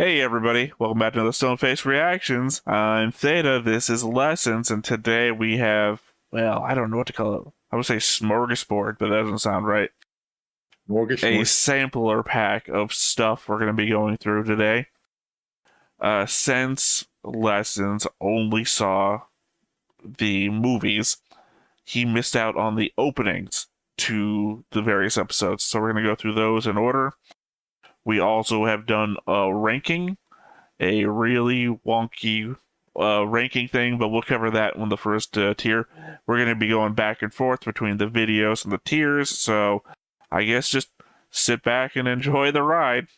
Hey everybody, welcome back to the Stoneface Reactions. I'm Theta, this is Lessons, and today we have, well, I don't know what to call it. I would say smorgasbord, but that doesn't sound right. A sampler pack of stuff we're going to be going through today. Since Lessons only saw the movies, he missed out on the openings to the various episodes, so we're going to go through those in order. We also have done a ranking, a really wonky ranking thing, but we'll cover that in the first tier. We're going to be going back and forth between the videos and the tiers, so I guess just sit back and enjoy the ride.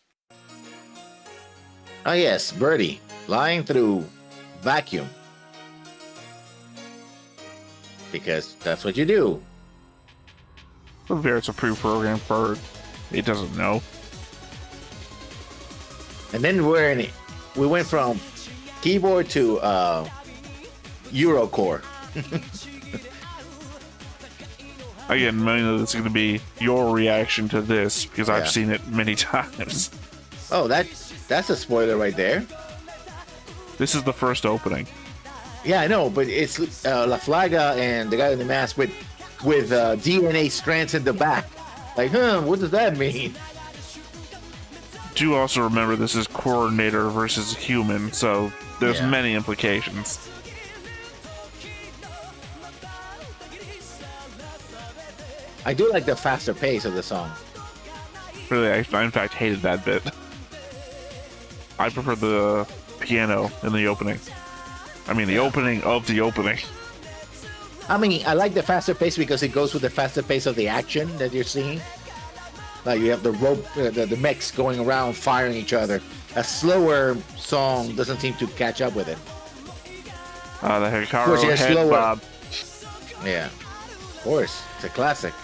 Oh yes, Birdie, flying through vacuum. Because that's what you do. It's a pre-programmed bird. It doesn't know. And then we went from keyboard to Eurocore. Again, mainly this is going to be your reaction to this, because Yeah. I've seen it many times. Oh, that's a spoiler right there. This is the first opening. Yeah, I know, but it's La Flaga and the guy in the mask with DNA strands in the back. Like, what does that mean? Do also remember this is coordinator versus human, so there's Yeah. many implications. I do like the faster pace of the song. Really, I in fact hated that bit. I prefer the piano in the opening. I mean, the opening of the opening. I mean, I like the faster pace because it goes with the faster pace of the action that you're seeing. Like you have the rope, the mechs going around firing each other. A slower song doesn't seem to catch up with it. The Hikaru course, yeah, head slower. bob. Yeah, of course, it's a classic.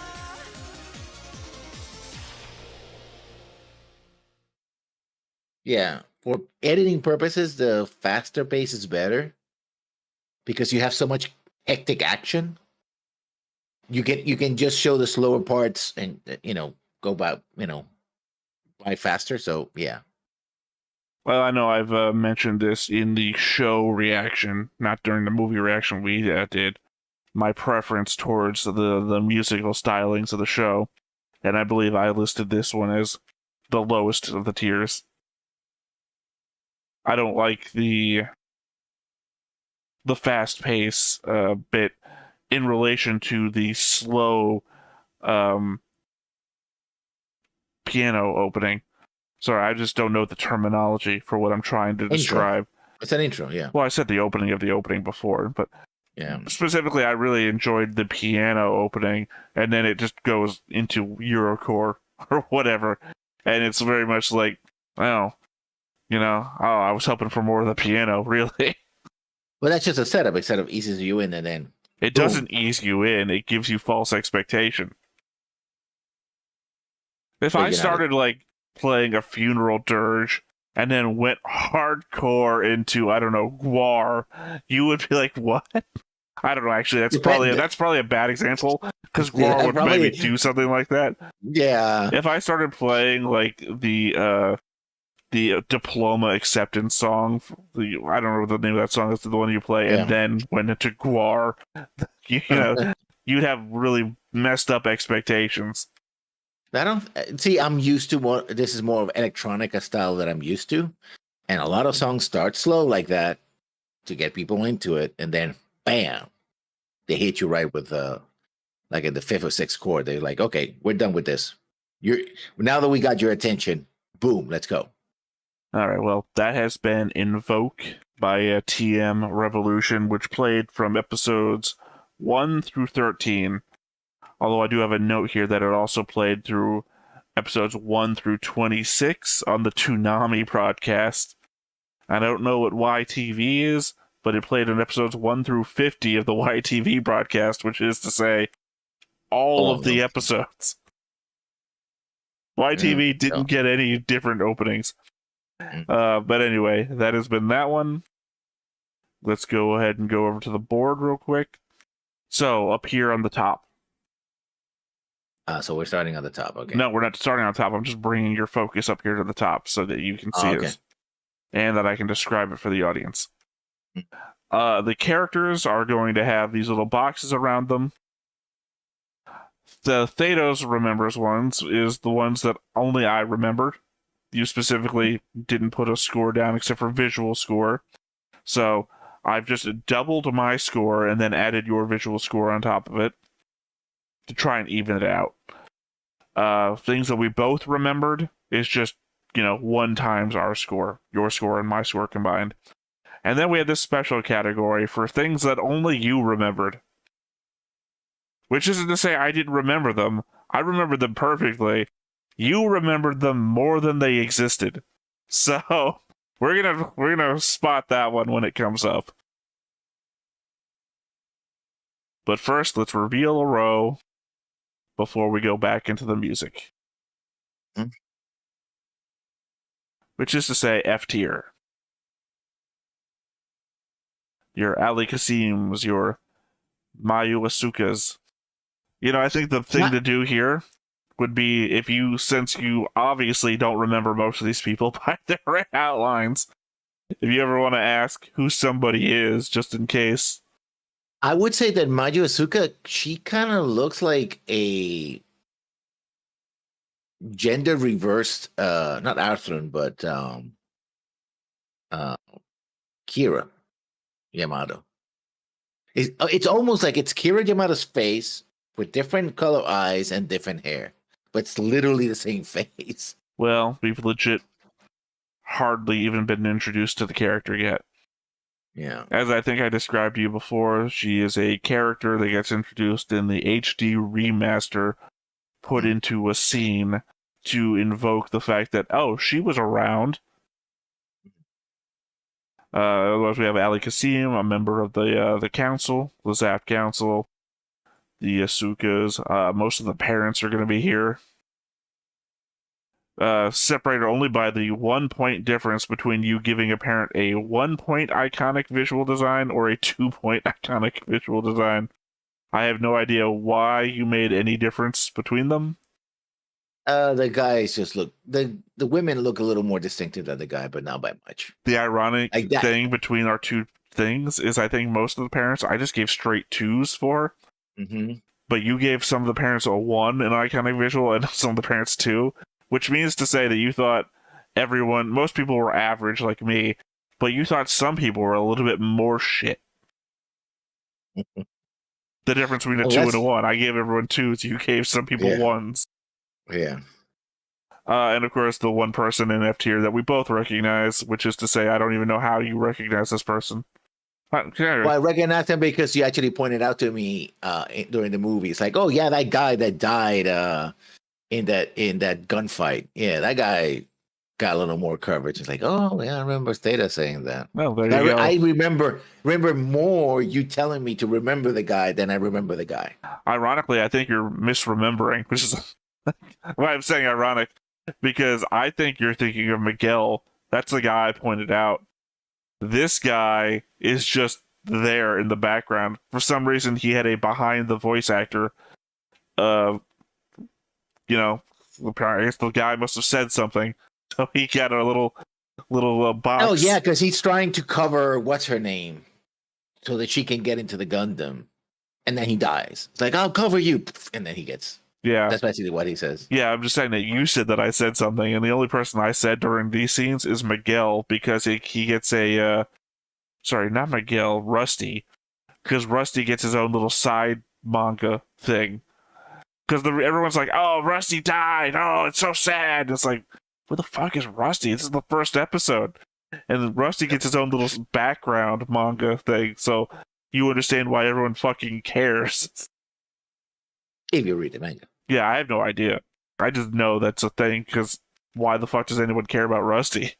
Yeah, for editing purposes, the faster pace is better because you have so much hectic action. You can just show the slower parts and go by by faster. So yeah. Well, I know I've mentioned this in the show reaction, not during the movie reaction we did. My preference towards the musical stylings of the show, and I believe I listed this one as the lowest of the tiers. I don't like the fast pace bit in relation to the slow piano opening. Sorry, I just don't know the terminology for what I'm trying to describe. It's an intro, yeah. Well, I said the opening of the opening before, but Yeah. specifically, I really enjoyed the piano opening, and then it just goes into Eurocore or whatever, and it's very much like, oh, I was hoping for more of the piano, really. Well, that's just a setup. It sort of eases you in, and then It boom. doesn't ease you in, it gives you false expectation. If I started, like, playing a funeral dirge and then went hardcore into, I don't know, Gwar, you would be like, what? I don't know, actually, that's probably a bad example, because Gwar would maybe do something like that. Yeah. If I started playing, like, the diploma acceptance song, I don't know what the name of that song is, the one you play, and then went into Gwar, you'd have really messed up expectations. I don't see. I'm used to more. This is more of electronica style that I'm used to, and a lot of songs start slow like that to get people into it, and then bam, they hit you right with like in the fifth or sixth chord. They're like, okay, we're done with this. Now that we got your attention, boom, let's go. All right, well, that has been Invoke by TM Revolution, which played from episodes 1 through 13. Although I do have a note here that it also played through episodes 1 through 26 on the Toonami broadcast. I don't know what YTV is, but it played in episodes 1 through 50 of the YTV broadcast, which is to say, all of the episodes. YTV didn't get any different openings. But anyway, that has been that one. Let's go ahead and go over to the board real quick. So, up here on the top. So we're starting on the top, okay? No, we're not starting on top. I'm just bringing your focus up here to the top so that you can see us. and that I can describe it for the audience. The characters are going to have these little boxes around them. The Thedos remembers ones is the ones that only I remembered. You specifically didn't put a score down except for visual score. So I've just doubled my score and then added your visual score on top of it to try and even it out. Things that we both remembered is just, 1 times our score, your score and my score combined. And then we had this special category for things that only you remembered. Which isn't to say I didn't remember them. I remembered them perfectly. You remembered them more than they existed. So we're gonna spot that one when it comes up. But first, let's reveal a row before we go back into the music. Which is to say F tier. Your Ali Kasims, your Mayu Asukas. I think the thing to do here would be since you obviously don't remember most of these people by their outlines, if you ever want to ask who somebody is, just in case. I would say that Mayu Asuka, she kind of looks like a gender reversed, not Arthur, but Kira Yamato. It's almost like it's Kira Yamato's face with different color eyes and different hair, but it's literally the same face. Well, we've legit hardly even been introduced to the character yet. Yeah. As I think I described to you before, she is a character that gets introduced in the HD remaster, put into a scene to invoke the fact that, she was around. Otherwise, we have Ali Kasim, a member of the council, the zaft council, the Asukas. Most of the parents are going to be here. Separated only by the 1 point difference between you giving a parent a 1 point iconic visual design or a 2 point iconic visual design. I have no idea why you made any difference between them. The guys just look, the women look a little more distinctive than the guy, but not by much. The ironic thing between our two things is I think most of the parents I just gave straight 2s for. Mm-hmm. But you gave some of the parents a 1 in iconic visual and some of the parents 2. Which means to say that you thought most people were average like me, but you thought some people were a little bit more shit. The difference between a 2 and a 1. I gave everyone 2s, you gave some people 1s. Yeah. And of course, the one person in F tier that we both recognize, which is to say, I don't even know how you recognize this person. Well, I recognize him because you actually pointed out to me during the movie. It's like, oh yeah, that guy that died in that gunfight. Yeah, that guy got a little more coverage. It's like, oh yeah, I remember Theta saying that. Well, there you go. I remember more you telling me to remember the guy than I remember the guy. Ironically, I think you're misremembering, which is why I'm saying ironic, because I think you're thinking of Miguel. That's the guy I pointed out. This guy is just there in the background. For some reason, he had a behind the voice actor. I guess the guy must have said something, so he got a little box. Oh yeah, because he's trying to cover what's her name, so that she can get into the Gundam, and then he dies. It's like, I'll cover you, and then he gets. Yeah, that's basically what he says. Yeah, I'm just saying that you said that I said something, and the only person I said during these scenes is Miguel, because he gets a sorry, not Miguel, Rusty, because Rusty gets his own little side manga thing. Because everyone's like, oh, Rusty died. Oh, it's so sad. It's like, where the fuck is Rusty? This is the first episode. And Rusty gets his own little background manga thing. So you understand why everyone fucking cares. If you read the manga. Yeah, I have no idea. I just know that's a thing, because why the fuck does anyone care about Rusty?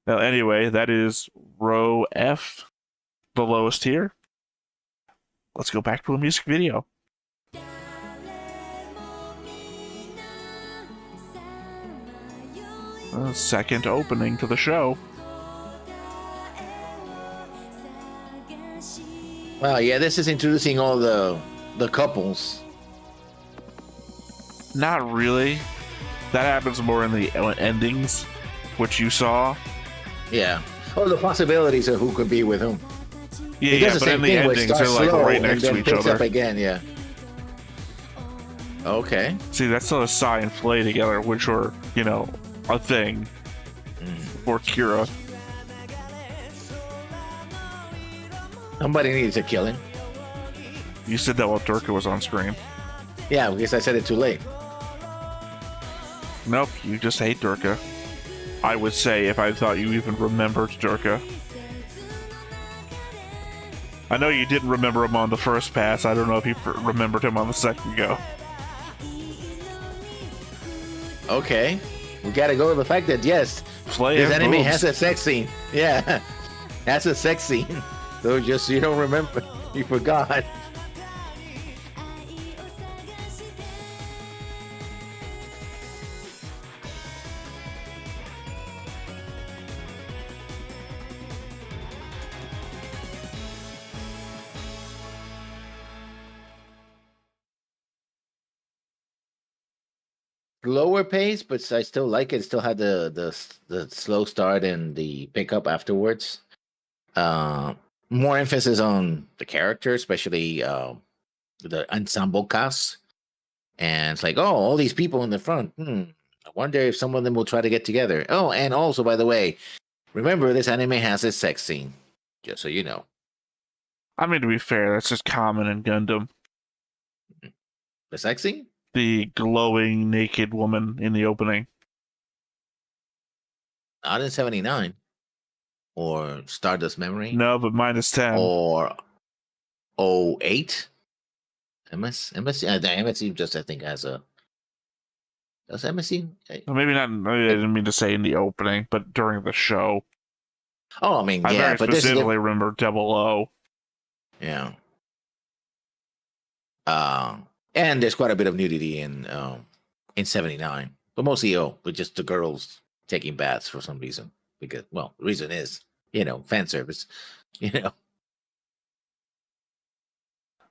Now, anyway, that is row F, the lowest tier. Let's go back to a music video. Second opening to the show. Well, yeah, this is introducing all the couples. Not really. That happens more in the endings. which you saw. Yeah. Oh, the possibilities of who could be with whom. Yeah, yeah, but in the endings, they're like right next to each other. Up again, yeah. Okay. See, that's not a Sai and Flay together, which were, you know, a thing for Kira. Somebody needs to kill him. You said that while Durka was on screen. Yeah, because I said it too late. Nope, you just hate Durka. I would say if I thought you even remembered Durka. I know you didn't remember him on the first pass. I don't know if you remembered him on the second go. Okay. We gotta go with the fact that, yes, this anime has a sex scene. Yeah. That's a sex scene. So just you don't remember. You forgot. Lower pace, but I still like it. Still had the slow start and the pickup afterwards. More emphasis on the character, especially the ensemble cast. And it's like, oh, all these people in the front. I wonder if some of them will try to get together. Oh, and also, by the way, remember this anime has a sex scene, just so you know. I mean, to be fair, that's just common in Gundam. The sex scene? The glowing naked woman in the opening. Not in 79. Or Stardust Memory. No, but -10. Or 08. MSC. The MSC just, I think, has a... Does MSC? Well, maybe not. Maybe I didn't mean to say in the opening, but during the show. Oh, I mean, yeah. I very but specifically remember 00. Yeah. And there's quite a bit of nudity in 79, but mostly with just the girls taking baths for some reason. Because, well, the reason is, fan service.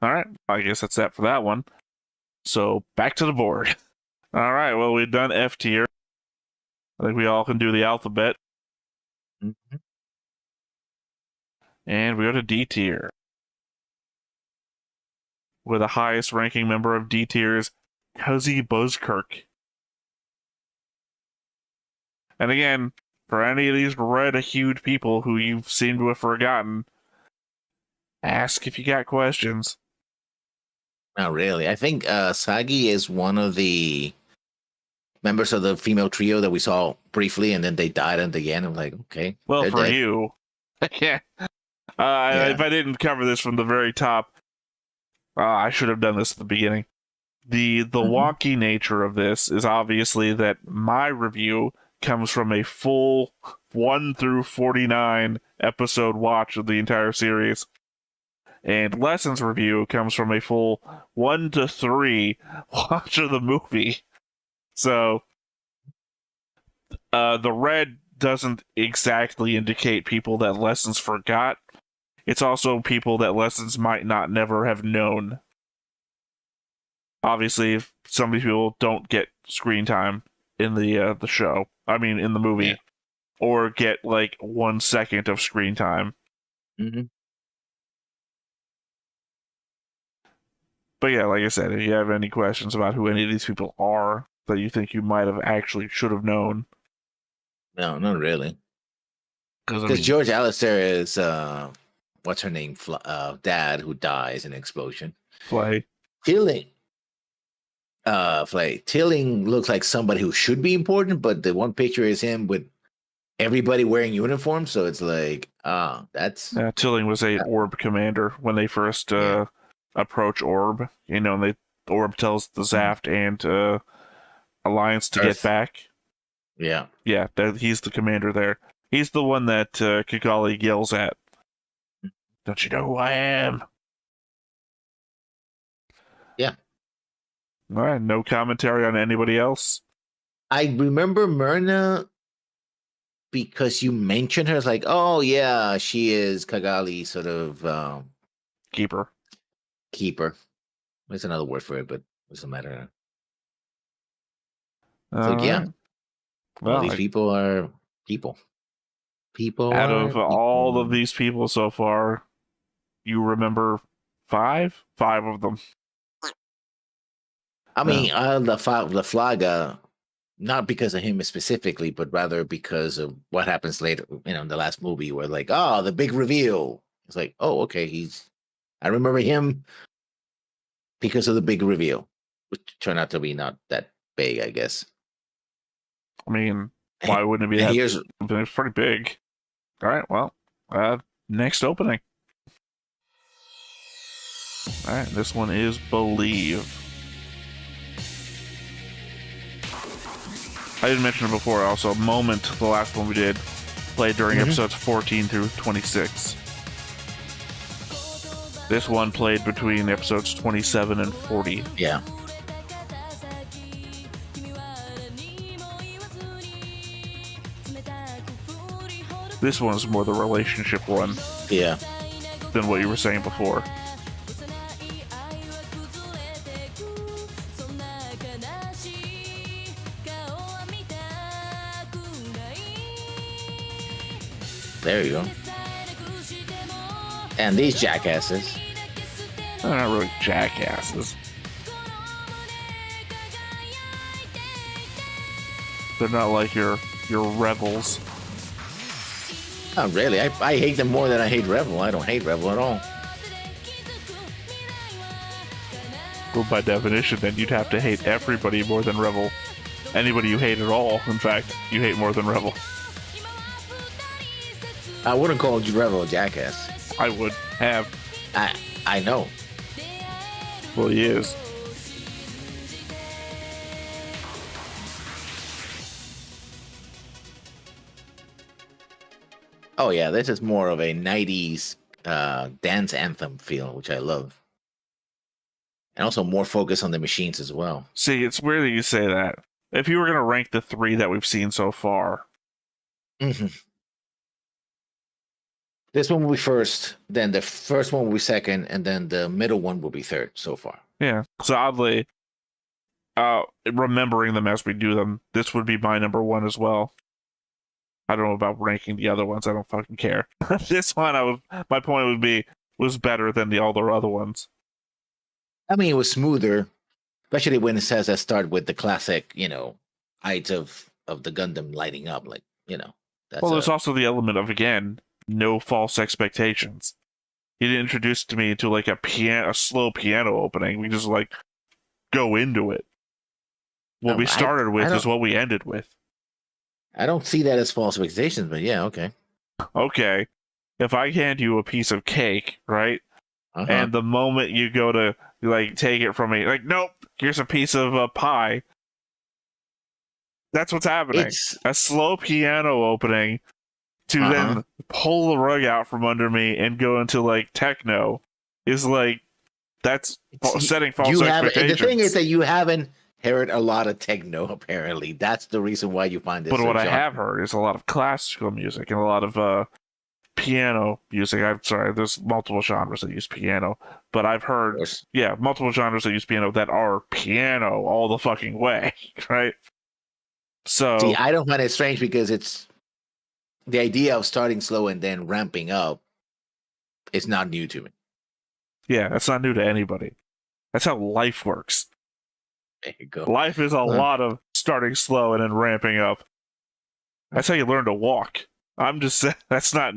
All right, I guess that's that for that one. So back to the board. All right, well, we've done F tier. I think we all can do the alphabet. Mm-hmm. And we go to D tier. Where the highest ranking member of D tier is Cozy Buzzkirk. And again, for any of these red-hued people who you seem to have forgotten, ask if you got questions. Not really. I think Sagi is one of the members of the female trio that we saw briefly, and then they died at the end. I'm like, okay. Well, for dead. you. Yeah. If I didn't cover this from the very top, I should have done this at the beginning. The wonky nature of this is obviously that my review comes from a full 1 through 49 episode watch of the entire series. And Lessons review comes from a full 1 to 3 watch of the movie. So, the red doesn't exactly indicate people that Lessons forgot. It's also people that Lessons might not never have known. Obviously, if some of these people don't get screen time in the show, I mean in the movie, or get like 1 second of screen time. Mm-hmm. But yeah, like I said, if you have any questions about who any of these people are that you think you might have actually should have known. No, not really. Because George Alistair is what's her name? Dad who dies in an explosion. Flay. Tilling. Tilling looks like somebody who should be important, but the one picture is him with everybody wearing uniforms, so it's like, that's... Yeah, Tilling was a Orb commander when they first approach Orb. And Orb tells the Zaft and Alliance to get back. Yeah. Yeah, he's the commander there. He's the one that Kigali yells at. Don't you know who I am? Yeah. All right, no commentary on anybody else? I remember Myrna because you mentioned her. It's like, oh, yeah, she is Kigali sort of... Keeper. There's another word for it, but it doesn't matter. So, yeah. Well, these people are People. People. Out are of all of people. these people so far, you remember 5? 5 of them. I mean, the Flaga, not because of him specifically, but rather because of what happens later, in the last movie where like, oh, the big reveal. It's like, oh, okay, I remember him because of the big reveal, which turned out to be not that big, I guess. I mean, why wouldn't it be And that? here's It's pretty big. All right, well, next opening. All right, this one is Believe. I didn't mention it before, also. Moment, the last one we did, played during episodes 14 through 26. This one played between episodes 27 and 40. Yeah. This one's more the relationship one. Yeah. Than what you were saying before. There you go. And these jackasses. They're not really jackasses. They're not like your rebels. Not really. I hate them more than I hate Rebel. I don't hate Rebel at all. Well, by definition, then you'd have to hate everybody more than Rebel. Anybody you hate at all, in fact, you hate more than Rebel. I wouldn't call Rebel a jackass. I would have. I know. Well, he is. Oh yeah, this is more of a 90s dance anthem feel, which I love. And also more focus on the machines as well. See, it's weird that you say that. If you were going to rank the 3 that we've seen so far. Mm-hmm. This one will be first, then the first one will be second, and then the middle one will be third so far. Yeah. So oddly, remembering them as we do them, this would be my number 1 as well. I don't know about ranking the other ones. I don't fucking care. This one, my point would be, was better than all the other ones. I mean, it was smoother, especially when it says I start with the classic, heights of the Gundam lighting up, like, That's there's also the element of, again, no false expectations. He didn't introduce to me to like a slow piano opening. We just like go into it. What we started with is what we ended with. I don't see that as false expectations, but yeah, okay. Okay. If I hand you a piece of cake, right? Uh-huh. And the moment you go to like take it from me, like, nope, here's a piece of pie. That's what's happening. It's a slow piano opening to then pull the rug out from under me and go into like techno is like, that's setting false expectations. The thing is that you haven't heard a lot of techno, apparently. That's the reason why you find this. But what I have heard is a lot of classical music and a lot of piano music. I'm sorry, there's multiple genres that use piano, but I've heard, multiple genres that use piano that are piano all the fucking way, right? So, see, I don't find it strange because it's the idea of starting slow and then ramping up is not new to me. Yeah, that's not new to anybody. That's how life works. There you go. Life is a lot of starting slow and then ramping up. That's how you learn to walk. I'm just saying, that's not...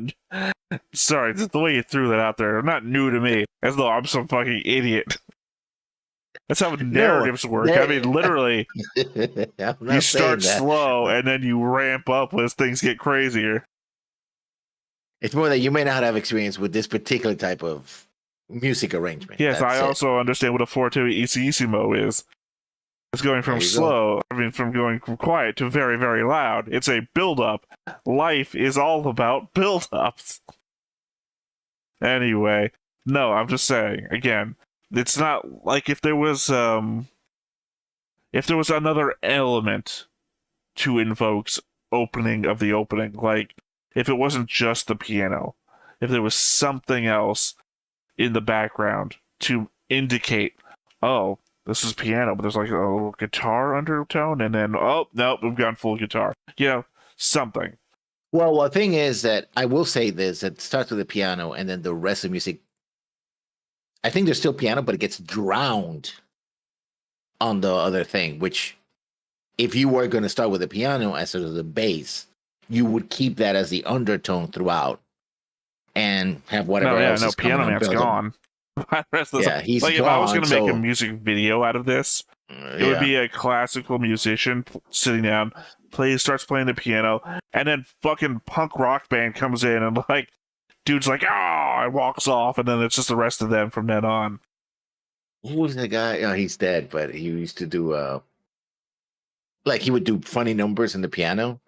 Sorry, just the way you threw that out there. Not new to me, as though I'm some fucking idiot. That's how narratives work. I mean, literally, you start slow and then you ramp up as things get crazier. It's more that you may not have experience with this particular type of music arrangement. Yes, I also understand what a fortissimo is. It's going from slow, from going from quiet to very, very loud. It's a build-up. Life is all about build-ups. Anyway, no, I'm just saying, again, it's not like if there was another element to Invoke's opening of the opening, like if it wasn't just the piano, if there was something else in the background to indicate, oh, this is piano, but there's like a little guitar undertone, and then, oh, no, we've gone full guitar. Something. Well, the thing is that I will say this: it starts with the piano, and then the rest of the music. I think there's still piano, but it gets drowned on the other thing. Which, if you were going to start with the piano as sort of the bass, you would keep that as the undertone throughout, and have whatever else No, is coming Piano on Man's build up. gone. The rest of the Yeah, he's like, if I was gone. gonna make a So music video out of this, it would be a classical musician sitting down, starts playing the piano, and then fucking punk rock band comes in and like, dude's like, ah, and walks off, and then it's just the rest of them from then on. who was the guy? Oh, he's dead, but he used to do like he would do funny numbers in the piano.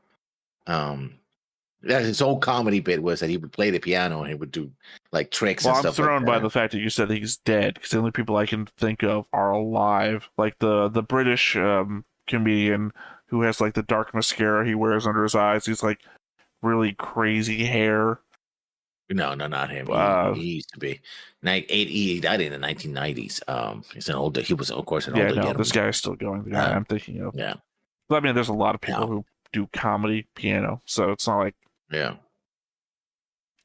That his whole comedy bit was that he would play the piano and he would do like tricks Well, and I'm stuff thrown like by that. the fact that you said that he's dead, because the only people I can think of are alive. Like the British comedian who has like the dark mascara he wears under his eyes. He's like really crazy hair. No, not him. Uh, He used to be. He died in the 1990s. He's an older. He was of course an yeah, older no, this gentleman. guy is still going. The guy I'm thinking of. Yeah, But, I mean, there's a lot of people no, who do comedy piano, so it's not like. yeah.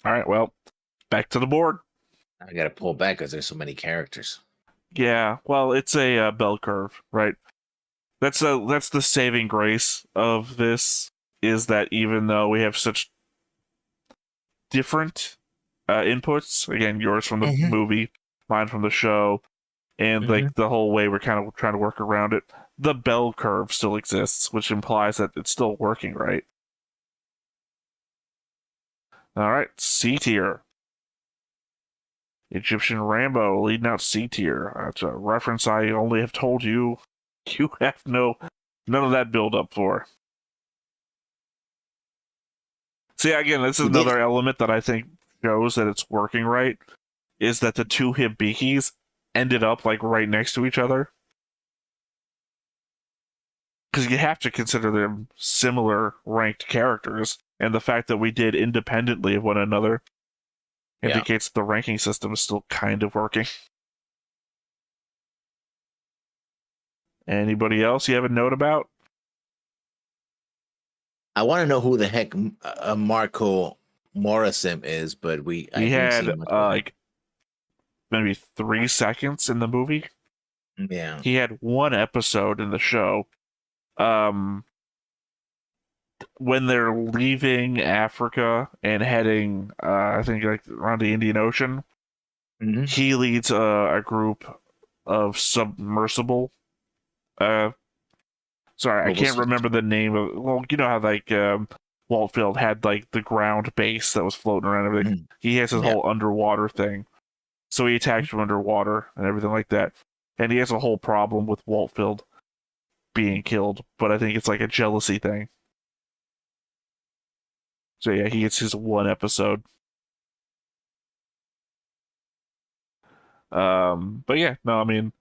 All right, well, back to the board. I got to pull back because there's so many characters. Yeah, well, it's a bell curve, right? That's the saving grace of this, is that even though we have such different inputs, again, yours from the movie, mine from the show, and like the whole way we're kind of trying to work around it, the bell curve still exists, which implies that it's still working, right? All right, C tier. Egyptian Rambo leading out C tier. That's a reference I only have told you. You have none of that build up for. See, again, this is another element that I think shows that it's working right, is that the two Hibikis ended up like right next to each other. Because you have to consider them similar ranked characters, and the fact that we did independently of one another indicates the ranking system is still kind of working. Anybody else you have a note about? I want to know who the heck Marco Morrison is, but He had like maybe 3 seconds in the movie. Yeah. He had 1 episode in the show. When they're leaving Africa and heading, I think like around the Indian Ocean, he leads a group of submersible. Sorry, I can't remember the name of. Well, you know how like Waltfield had like the ground base that was floating around and everything. He has his whole underwater thing, so he attacks from underwater and everything like that. And he has a whole problem with Waltfield being killed, but I think it's like a jealousy thing. So yeah, he gets his 1 episode. But yeah, no, I mean,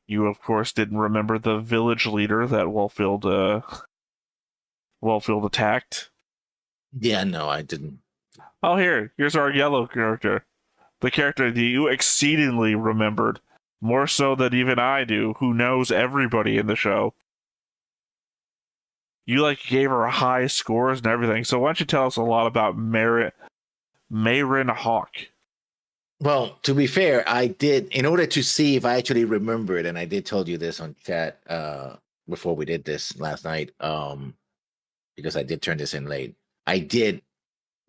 you of course didn't remember the village leader that Waltfield attacked. Yeah, no, I didn't. Oh, here's our yellow character. The character that you exceedingly remembered, more so than even I do, who knows everybody in the show. You like gave her high scores and everything, so why don't you tell us a lot about Mayrin Hawk? Well, to be fair, I did, in order to see if I actually remembered, and I did told you this on chat before we did this last night, because I did turn this in late. I did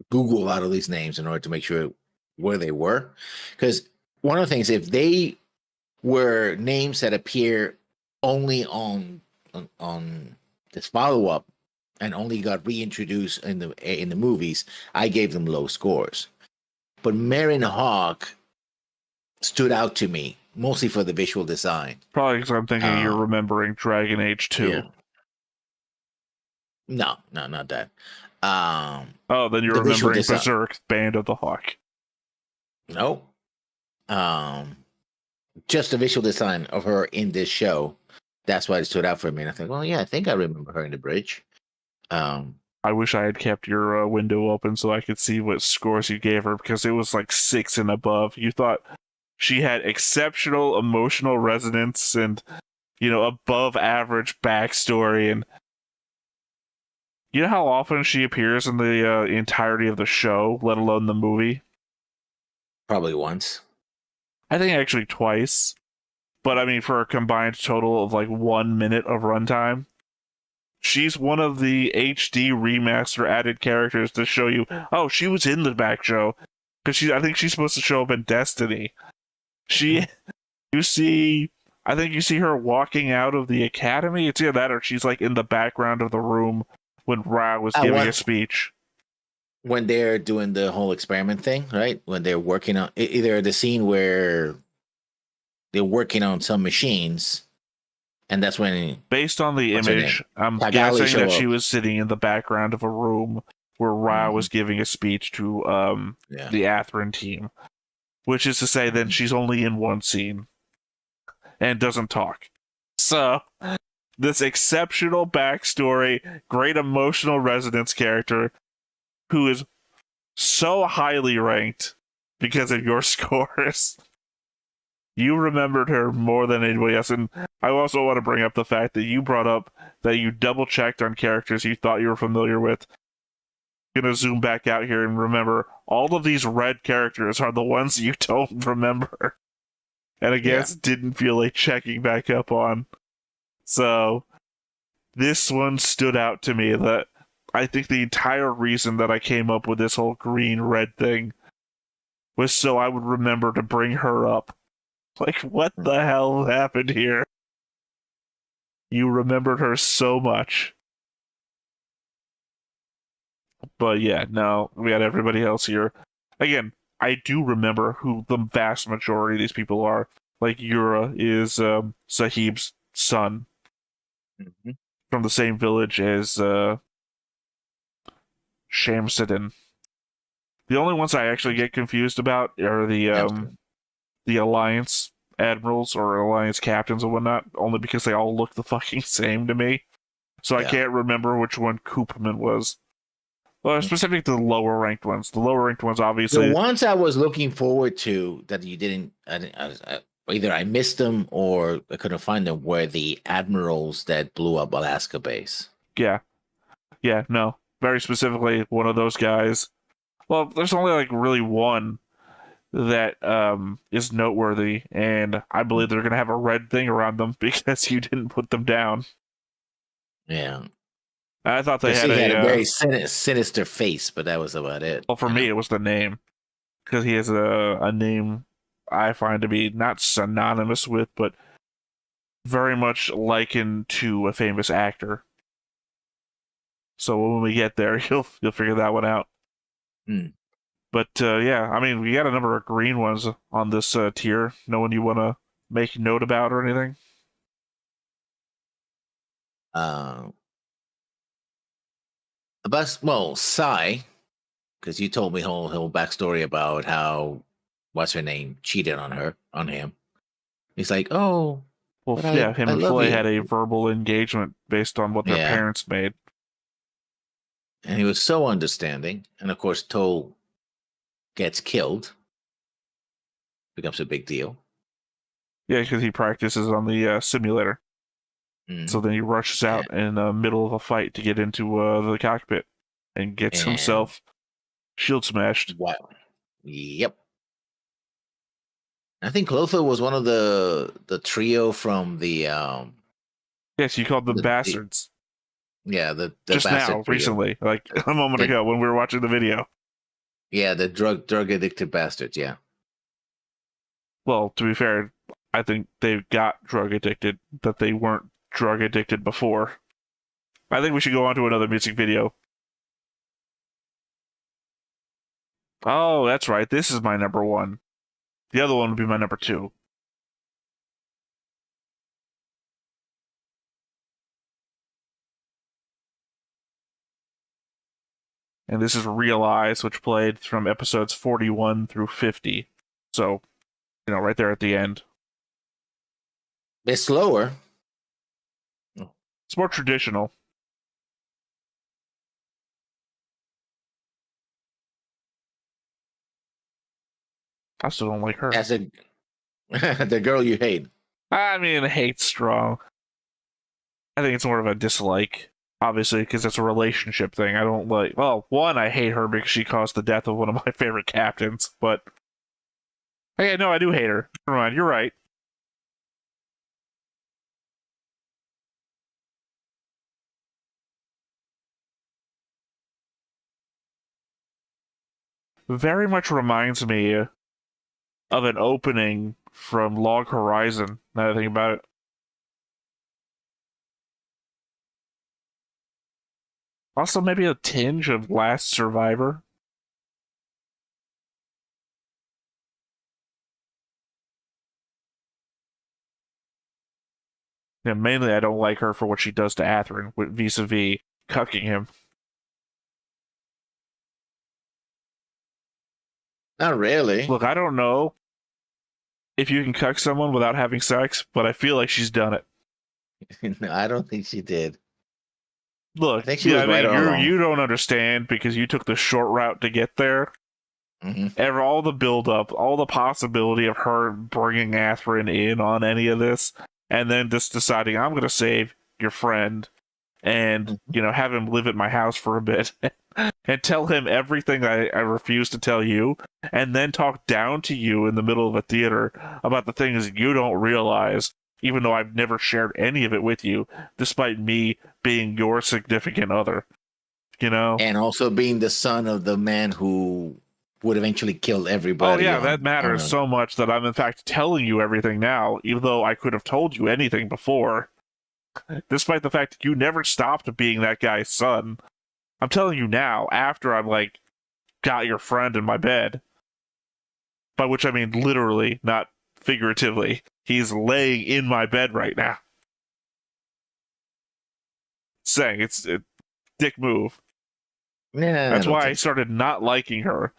Google a lot of these names in order to make sure where they were. Because one of the things, if they were names that appear only on this follow-up and only got reintroduced in the movies, I gave them low scores. But Marin Hawk stood out to me, mostly for the visual design. Probably because I'm thinking you're remembering Dragon Age 2. Yeah. No, not that. Then you're remembering Berserk, Band of the Hawk. No. Just the visual design of her in this show. That's why it stood out for me. And I think, well, yeah, I think I remember her in the bridge. I wish I had kept your window open so I could see what scores you gave her, because it was like 6 and above. You thought she had exceptional emotional resonance and, above average backstory, and You know how often she appears in the entirety of the show, let alone the movie? Probably once. I think actually twice. But I mean, for a combined total of like 1 minute of runtime, she's one of the HD remaster added characters to show you, oh, she was in the back show. Because I think she's supposed to show up in Destiny. I think you see her walking out of the academy. It's either that or she's like in the background of the room when Ra was giving a speech. When they're doing the whole experiment thing, right? When they're working on either the scene where they're working on some machines, and that's when, based on the image, I'm guessing that she was sitting in the background of a room where Ra was giving a speech to the Atherin team, which is to say, then she's only in one scene and doesn't talk. So, this exceptional backstory, great emotional resonance character who is so highly ranked because of your scores. You remembered her more than anybody else. And I also want to bring up the fact that you brought up that you double-checked on characters you thought you were familiar with. I'm going to zoom back out here and remember all of these red characters are the ones you don't remember. And I guess didn't feel like checking back up on. So, this one stood out to me that I think the entire reason that I came up with this whole green-red thing was so I would remember to bring her up. Like, what the hell happened here? You remembered her so much. But yeah, no, we got everybody else here. Again, I do remember who the vast majority of these people are. Like, Yura is Sahib's son. Mm-hmm. From the same village as Shamsuddin. The only ones I actually get confused about are the Alliance admirals or Alliance captains and whatnot, only because they all look the fucking same to me. So I can't remember which one Koopman was. Well, specific to the lower ranked ones. The lower ranked ones, obviously. The ones I was looking forward to that you didn't, either I missed them or I couldn't find them, were the admirals that blew up Alaska base. Yeah. Yeah, no. Very specifically, one of those guys. Well, there's only like really one that is noteworthy, and I believe they're going to have a red thing around them because you didn't put them down. Yeah. I thought they had a very sinister face, but that was about it. Well, for me, it was the name. Because he has a name I find to be not synonymous with, but very much likened to a famous actor. So when we get there, you'll figure that one out. But yeah, I mean, we got a number of green ones on this tier. No one you want to make note about or anything? Sai, because you told me whole backstory about how what's her name cheated on him. He's like, oh, well, yeah, him and Flay had a verbal engagement based on what their parents made, and he was so understanding. And of course, Toll gets killed, becomes a big deal. Yeah, because he practices on the simulator. So then he rushes out in the middle of a fight to get into the cockpit and gets himself shield smashed. Wow. Yep. I think Clotho was one of the trio from the yes, you called them bastards. The just now, trio. Recently, like a moment ago when we were watching the video. Yeah, the drug addicted bastards, yeah. Well, to be fair, I think they got drug addicted, that they weren't drug addicted before. I think we should go on to another music video. Oh, that's right. This is my number one. The other one would be my number two. And this is Realize, which played from episodes 41 through 50. So, right there at the end. It's slower. It's more traditional. I still don't like her. As the girl you hate. I mean, hate's strong. I think it's more of a dislike. Obviously, because it's a relationship thing. I don't like. Well, one, I hate her because she caused the death of one of my favorite captains. But hey, no, I do hate her. Never mind. You're right. Very much reminds me of an opening from Log Horizon. Now that I think about it. Also, maybe a tinge of Last Survivor. Yeah, mainly I don't like her for what she does to Athrun vis-a-vis cucking him. Not really. Look, I don't know if you can cuck someone without having sex, but I feel like she's done it. No, I don't think she did. Look, I think she was right all along. you don't understand because you took the short route to get there. Mm-hmm. All the build-up, all the possibility of her bringing Athrun in on any of this, and then just deciding, I'm going to save your friend and, have him live at my house for a bit and tell him everything I refuse to tell you, and then talk down to you in the middle of a theater about the things you don't realize, even though I've never shared any of it with you, despite me being your significant other. And also being the son of the man who would eventually kill everybody. Oh, yeah, that matters so much that I'm, in fact, telling you everything now, even though I could have told you anything before. Despite the fact that you never stopped being that guy's son. I'm telling you now, after I'm, got your friend in my bed. By which I mean literally, not figuratively. He's laying in my bed right now. Saying it's a dick move. Yeah, that's why I started not liking her.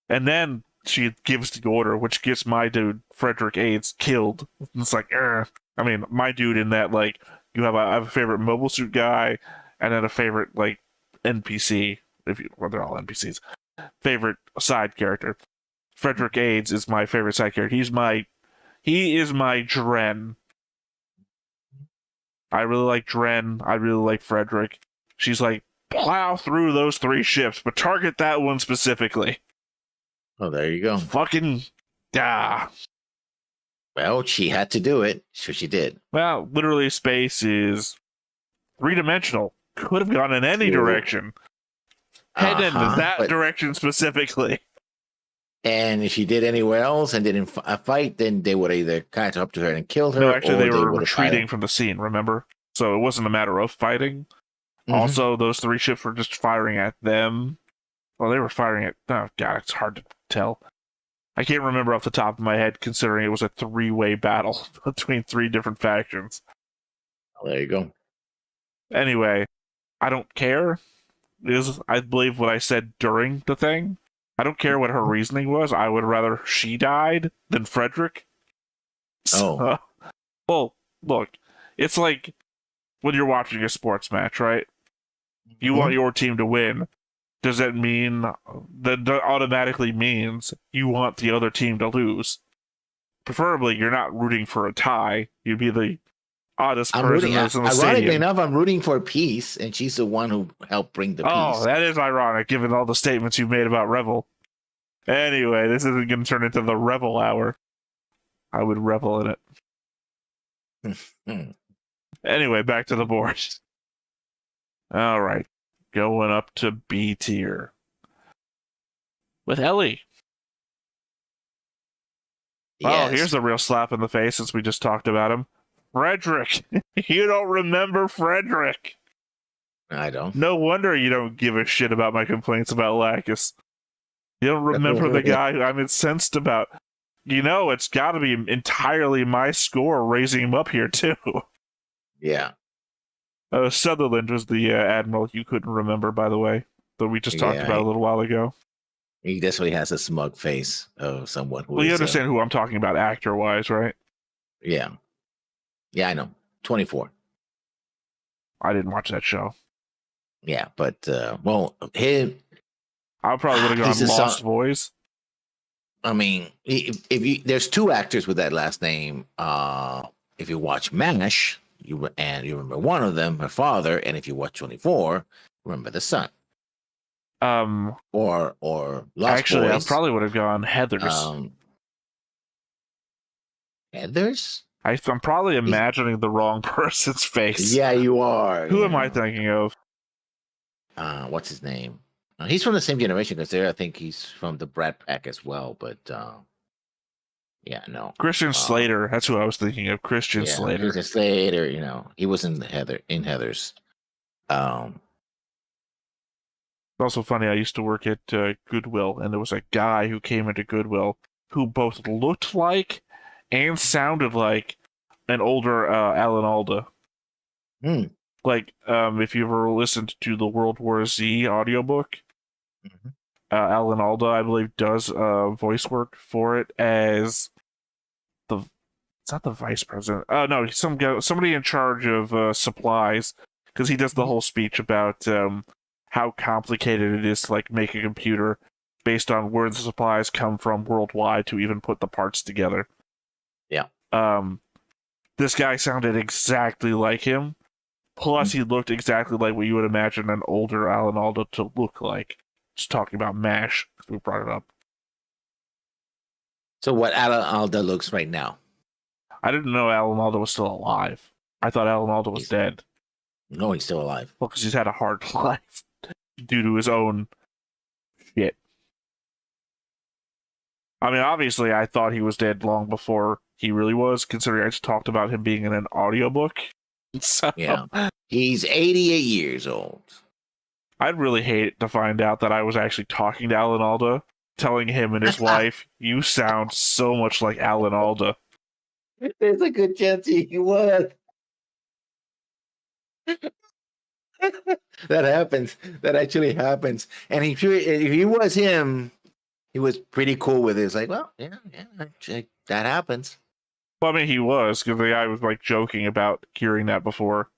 And then she gives the order, which gets my dude, Frederick Aids, killed. It's like, I mean, my dude in that, I have a favorite mobile suit guy, and then a favorite, NPC. Well, they're all NPCs. Favorite side character. Frederick Aids is my favorite side character. He is my Dren. I really like Dren. I really like Frederick. She's like, plow through those 3 ships, but target that one specifically. Oh, there you go. Fucking, Well, she had to do it, so she did. Well, literally, space is 3-dimensional. Could have gone in any direction. Head into that direction specifically. And if she did anywhere else and didn't fight, then they would either catch up to her and kill her. No, actually, they were retreating from the scene, remember? So it wasn't a matter of fighting. Mm-hmm. Also, those 3 ships were just firing at them. Well, they were firing at... Oh, God, it's hard to tell. I can't remember off the top of my head, considering it was a 3-way battle between 3 different factions. Oh, there you go. Anyway, I don't care. Is I believe what I said during the thing. I don't care what her reasoning was. I would rather she died than Frederick. Oh. Well, look, it's like when you're watching a sports match, right? You want your team to win. Does that mean that automatically means you want the other team to lose? Preferably, you're not rooting for a tie. You'd be the oddest person that's in the stadium. Ironically enough, I'm rooting for peace, and she's the one who helped bring the peace. Oh, that is ironic, given all the statements you've made about Revel. Anyway, this isn't going to turn into the Revel hour. I would revel in it. Anyway, back to the board. All right. Going up to B tier. With Ellie. Yes. Oh, here's a real slap in the face since we just talked about him. Frederick. You don't remember Frederick. I don't. No wonder you don't give a shit about my complaints about Lacus. You don't remember the guy who I'm incensed about. It's got to be entirely my score raising him up here, too. Yeah. Sutherland was the admiral you couldn't remember, by the way, that we just talked about a little while ago. He definitely has a smug face of someone who you understand who I'm talking about actor-wise, right? Yeah. Yeah, I know. 24. I didn't watch that show. Yeah, but, him... I probably would have gone Lost Boys. I mean, if you there's 2 actors with that last name. If you watch MASH, you remember one of them, her father, and if you watch 24, remember the son. Or Lost Actually, Boys. I probably would have gone Heather's. Heather's? I'm probably imagining the wrong person's face. Yeah, you are. Who am I thinking of? What's his name? He's from the same generation because I think he's from the Brat Pack as well. But yeah, no. Christian Slater. That's who I was thinking of. Christian Slater. Christian Slater. He was in Heather's. It's also funny, I used to work at Goodwill, and there was a guy who came into Goodwill who both looked like and sounded like an older Alan Alda. Like, if you ever listened to the World War Z audiobook, Alan Alda, I believe, does voice work for it as it's not the vice president. No, somebody in charge of supplies, because he does the whole speech about how complicated it is to like make a computer based on where the supplies come from worldwide to even put the parts together. Yeah. This guy sounded exactly like him. Plus, he looked exactly like what you would imagine an older Alan Alda to look like. Just talking about MASH, because we brought it up. So what Alan Alda looks right now? I didn't know Alan Alda was still alive. I thought Alan Alda was dead. No, he's still alive. Well, because he's had a hard life due to his own shit. I mean, obviously, I thought he was dead long before he really was, considering I just talked about him being in an audiobook. So, yeah. He's 88 years old. I'd really hate to find out that I was actually talking to Alan Alda, telling him and his wife, you sound so much like Alan Alda. There's a good chance he was. That happens. That actually happens. And if he was him, he was pretty cool with it. It's like, well, yeah, that happens. Well, I mean, he was, because the guy was like joking about hearing that before.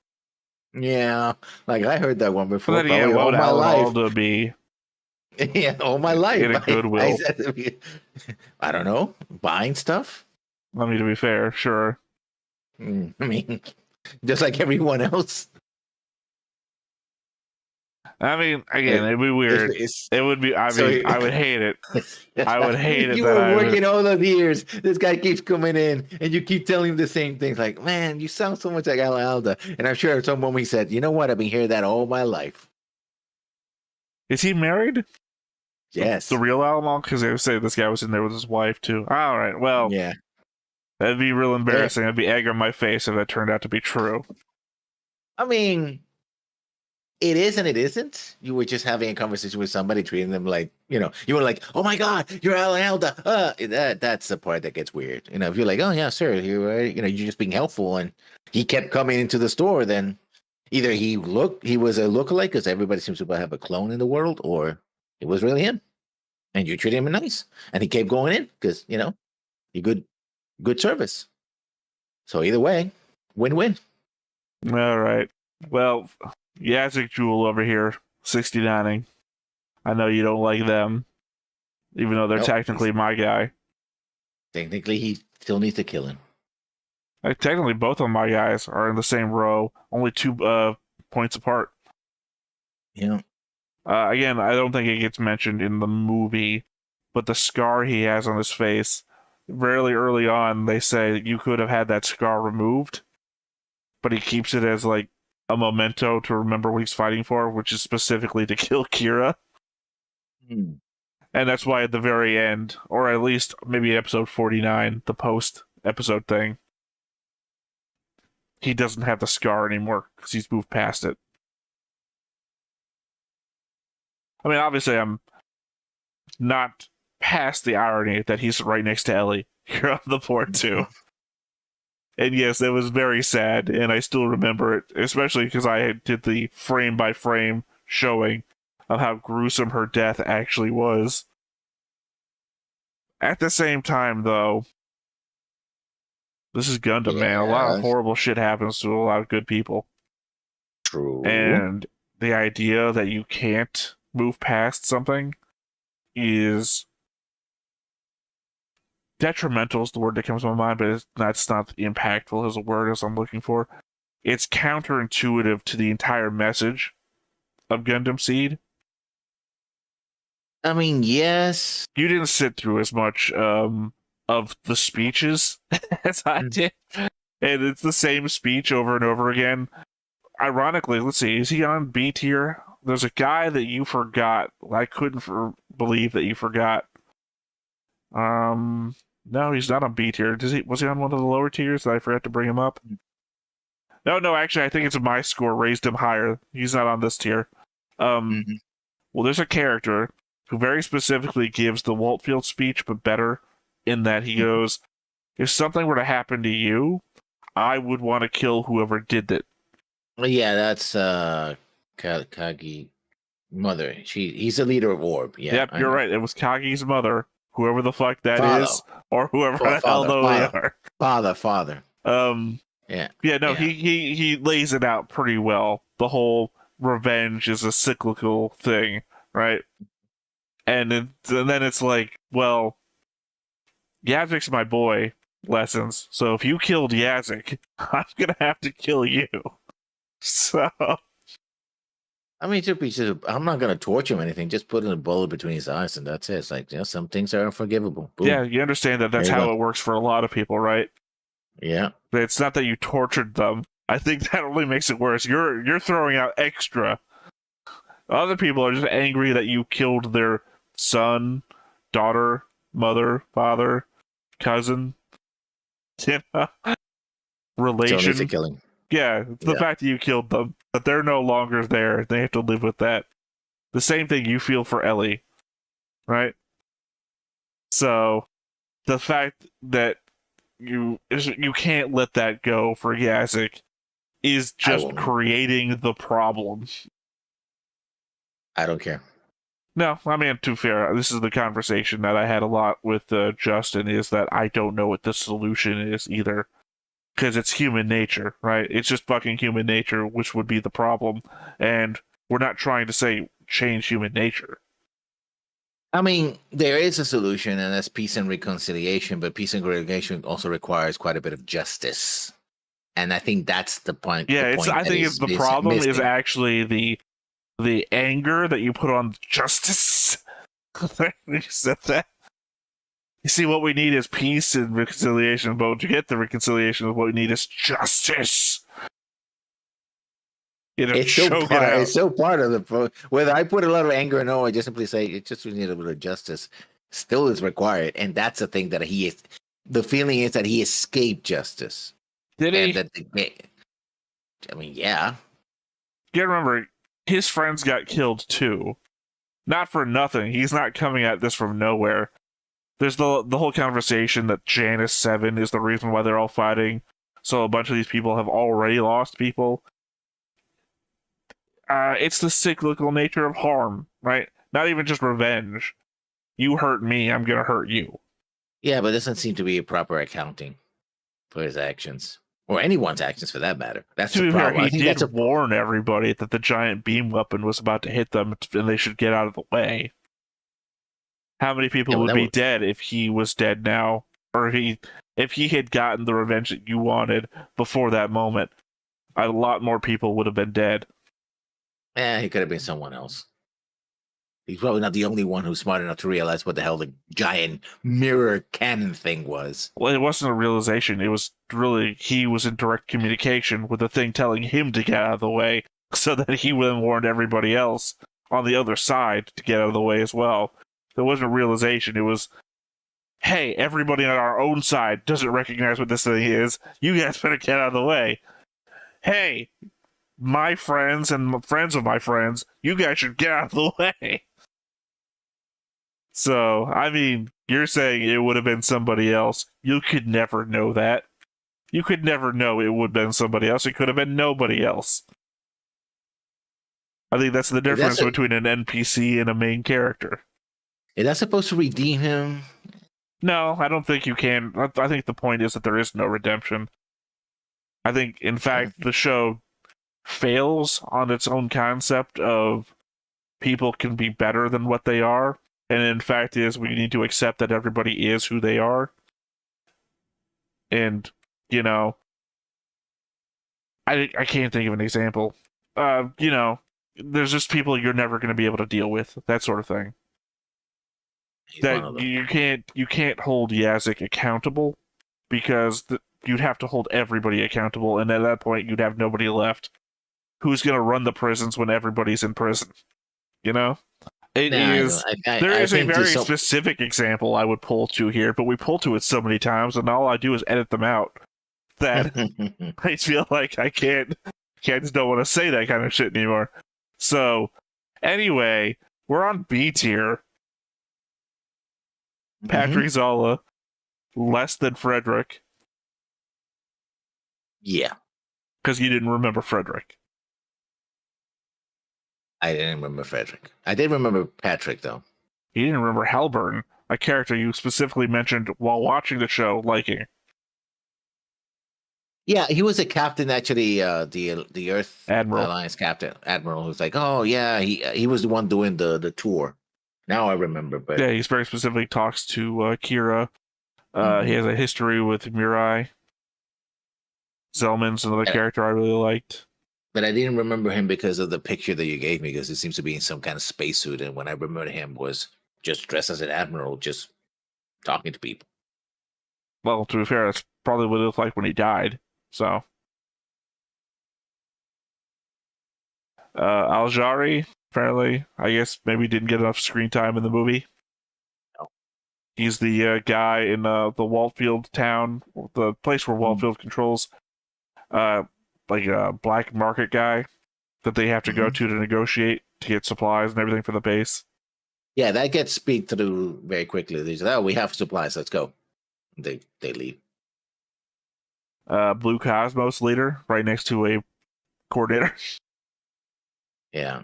Yeah, like I heard that one before. But then again, what would Alan Alda be? Yeah, all my life. In a Goodwill. I don't know. Buying stuff? I mean, to be fair, sure. I mean, just like everyone else. I mean, again, it'd be weird. It would be. I mean, I would hate it. I would hate it. You were working all those years. This guy keeps coming in, and you keep telling him the same things. Like, man, you sound so much like Alan Alda. And I'm sure at some moment he said, "You know what? I've been hearing that all my life." Is he married? Yes. The real Alan Alda? Because they would say this guy was in there with his wife too. All right. Well, yeah. That'd be real embarrassing. That'd be egg on my face if that turned out to be true. I mean, it is and it isn't. You were just having a conversation with somebody, treating them like, you were like, "Oh my God, you're Alan Alda." That's the part that gets weird. If you're like, "Oh yeah, sir," you're just being helpful, and he kept coming into the store, then either he was a lookalike because everybody seems to have a clone in the world, or it was really him, and you treated him nice, and he kept going in because you good service. So either way, win-win. All right. Well, Yazik Jewel over here, 69ing. I know you don't like them, even though they're technically my guy. Technically, he still needs to kill him. Technically, both of my guys are in the same row, only 2 points apart. Yeah. Again, I don't think it gets mentioned in the movie, but the scar he has on his face, really early on, they say you could have had that scar removed, but he keeps it as like a memento to remember what he's fighting for, which is specifically to kill Kira. And that's why at the very end, or at least maybe episode 49, the post-episode thing, he doesn't have the scar anymore because he's moved past it. I mean, obviously, I'm not past the irony that he's right next to Ellie here on the board, too. And yes, it was very sad, and I still remember it, especially because I did the frame-by-frame showing of how gruesome her death actually was. At the same time, though, this is Gundam, man. A lot of horrible shit happens to a lot of good people. True. And the idea that you can't move past something is detrimental is the word that comes to my mind, but that's not impactful as a word as I'm looking for. it's counterintuitive to the entire message of Gundam Seed. I mean, yes. You didn't sit through as much of the speeches as I did. And it's the same speech over and over again. Ironically, let's see, is he on B tier? There's a guy that you forgot. I couldn't believe that you forgot. No, he's not on B tier. Was he on one of the lower tiers that I forgot to bring him up? No, actually, I think it's my score raised him higher. He's not on this tier. Well, there's a character who very specifically gives the Waltfield speech, but better, in that he goes, if something were to happen to you, I would want to kill whoever did it. Yeah, that's Kagi mother. He's the leader of Orb. Yeah, yep, you're right. It was Kagi's mother, whoever the fuck that is, or whoever the hell they are. Father. He lays it out pretty well. The whole revenge is a cyclical thing, right? And then it's like, well, Yazik's my boy, lessons. So if you killed Yazik, I'm gonna have to kill you. So, I mean, I'm not gonna torture him or anything. Just put in a bullet between his eyes, and that's it. It's like, some things are unforgivable. Boom. Yeah, you understand that that's how it works for a lot of people, right? Yeah. But it's not that you tortured them. I think that only makes it worse. You're throwing out extra. Other people are just angry that you killed their son, daughter, mother, father, cousin, relation. So killing. Yeah, it's the fact that you killed them, that they're no longer there. They have to live with that. The same thing you feel for Ellie, right? So, the fact that you can't let that go for Yazik is just creating the problem. I don't care. No, I mean, to be fair, this is the conversation that I had a lot with Justin, is that I don't know what the solution is either. Because it's human nature, right? It's just fucking human nature, which would be the problem. And we're not trying to say change human nature. I mean, there is a solution, and that's peace and reconciliation, but peace and reconciliation also requires quite a bit of justice. And I think that's the point. Yeah, I think the problem is actually the anger that you put on justice. You said that. You see, what we need is peace and reconciliation, but to get the reconciliation, what we need is justice. It's so part of the. Whether I put a lot of anger or no, I just simply say it just need a little of justice. Still is required, and that's the thing that he is. The feeling is that he escaped justice. Did he? I mean, yeah. You gotta remember, his friends got killed too. Not for nothing. He's not coming at this from nowhere. There's the whole conversation that Janus 7 is the reason why they're all fighting. So a bunch of these people have already lost people. It's the cyclical nature of harm, right? Not even just revenge. You hurt me, I'm gonna hurt you. Yeah, but it doesn't seem to be a proper accounting for his actions. Or anyone's actions, for that matter. That's the problem. He did warn everybody that the giant beam weapon was about to hit them, and they should get out of the way. How many people would be dead if he was dead now? Or if he had gotten the revenge that you wanted before that moment? A lot more people would have been dead. He could have been someone else. He's probably not the only one who's smart enough to realize what the hell the giant mirror cannon thing was. Well, it wasn't a realization. It was really, he was in direct communication with the thing telling him to get out of the way, so that he then warned everybody else on the other side to get out of the way as well. It wasn't a realization. It was, hey, everybody on our own side doesn't recognize what this thing is. You guys better get out of the way. Hey, my friends and friends of my friends, you guys should get out of the way. So, I mean, you're saying it would have been somebody else. You could never know that. You could never know it would have been somebody else. It could have been nobody else. I think that's the difference between an NPC and a main character. Is that supposed to redeem him? No, I don't think you can. I think the point is that there is no redemption. I think, in fact, the show fails on its own concept of people can be better than what they are. And in fact is we need to accept that everybody is who they are. And, I can't think of an example. You know, there's just people you're never going to be able to deal with, that sort of thing. He's one of That them. you can't hold Yazik accountable because you'd have to hold everybody accountable, and at that point you'd have nobody left. Who's going to run the prisons when everybody's in prison? You know, it Nah, I don't. is. There I is a think to very some. specific example I would pull to here, but we pull to it so many times, and all I do is edit them out. That I feel like I can't. I just don't want to say that kind of shit anymore. So, anyway, we're on B tier. Patrick Zola, less than Frederick, Yeah, because you didn't remember Frederick. I didn't remember Frederick. I did remember Patrick though. You didn't remember Halburn, a character you specifically mentioned while watching the show, liking. Yeah, he was a captain actually. The Earth Admiral. Alliance captain, admiral, who's like, oh yeah, he was the one doing the tour. Now I remember, but Yeah, he very specifically talks to Kira. He has a history with Mirai. Zellman's another character I really liked. But I didn't remember him because of the picture that you gave me, because it seems to be in some kind of spacesuit. And when I remember him was just dressed as an admiral, just talking to people. Well, to be fair, that's probably what it looked like when he died. So, Aljari, apparently, I guess maybe didn't get enough screen time in the movie. No. He's the guy in the Waltfield town, the place where Waltfield controls, like a black market guy that they have to go to negotiate to get supplies and everything for the base. Yeah, that gets speed through very quickly. They say, oh, we have supplies, let's go. They leave. Blue Cosmos leader, right next to a coordinator. Yeah.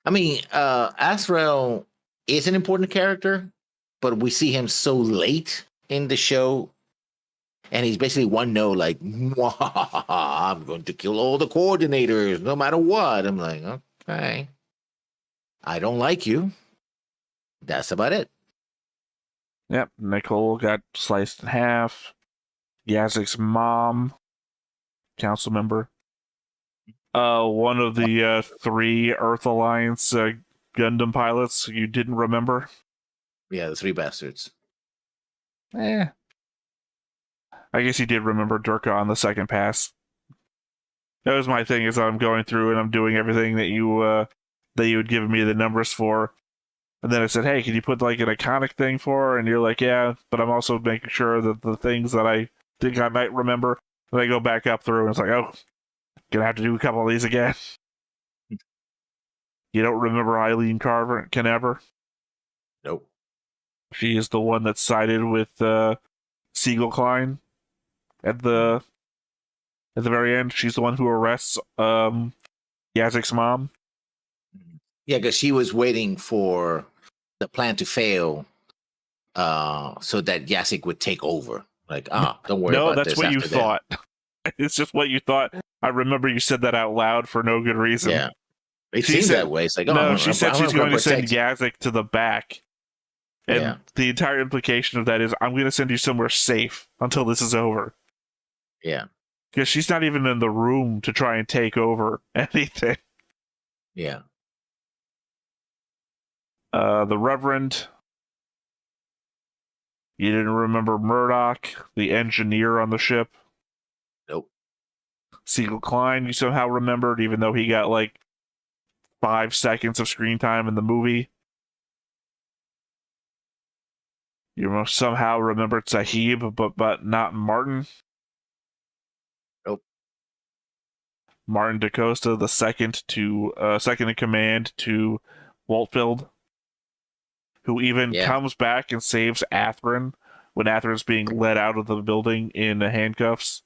I mean, Astray is an important character, but we see him so late in the show. And he's basically one note, like, I'm going to kill all the coordinators, no matter what. I'm like, okay. I don't like you. That's about it. Yep, Nicole got sliced in half. Yazik's mom, council member. One of the 3 Earth Alliance Gundam pilots you didn't remember. Yeah, the 3 bastards. I guess you did remember Durka on the second pass. That was my thing, is I'm going through and I'm doing everything that you had given me the numbers for. And then I said, hey, can you put like an iconic thing for her? And you're like, yeah, but I'm also making sure that the things that I think I might remember, and I go back up through and it's like, oh, gonna have to do a couple of these again. You don't remember Eileen Canever? Nope. She is the one that sided with Siegel Klein at the very end. She's the one who arrests Yazik's mom. Yeah, because she was waiting for the plan to fail so that Yazik would take over. Like, don't worry about this. No, that's what you thought. It's just what you thought. I remember you said that out loud for no good reason. Yeah. It seems that way. It's like, no, she said she's going to send Yazik to the back. And the entire implication of that is, I'm going to send you somewhere safe until this is over. Yeah. Because she's not even in the room to try and take over anything. Yeah. The Reverend. You didn't remember Murdoch, the engineer on the ship? Nope. Siegel Klein, you somehow remembered, even though he got like 5 seconds of screen time in the movie. You somehow remembered Sahib, but not Martin. Nope. Martin DaCosta, the second in command to Waltfield, who even comes back and saves Athrun when Atherin's being led out of the building in handcuffs.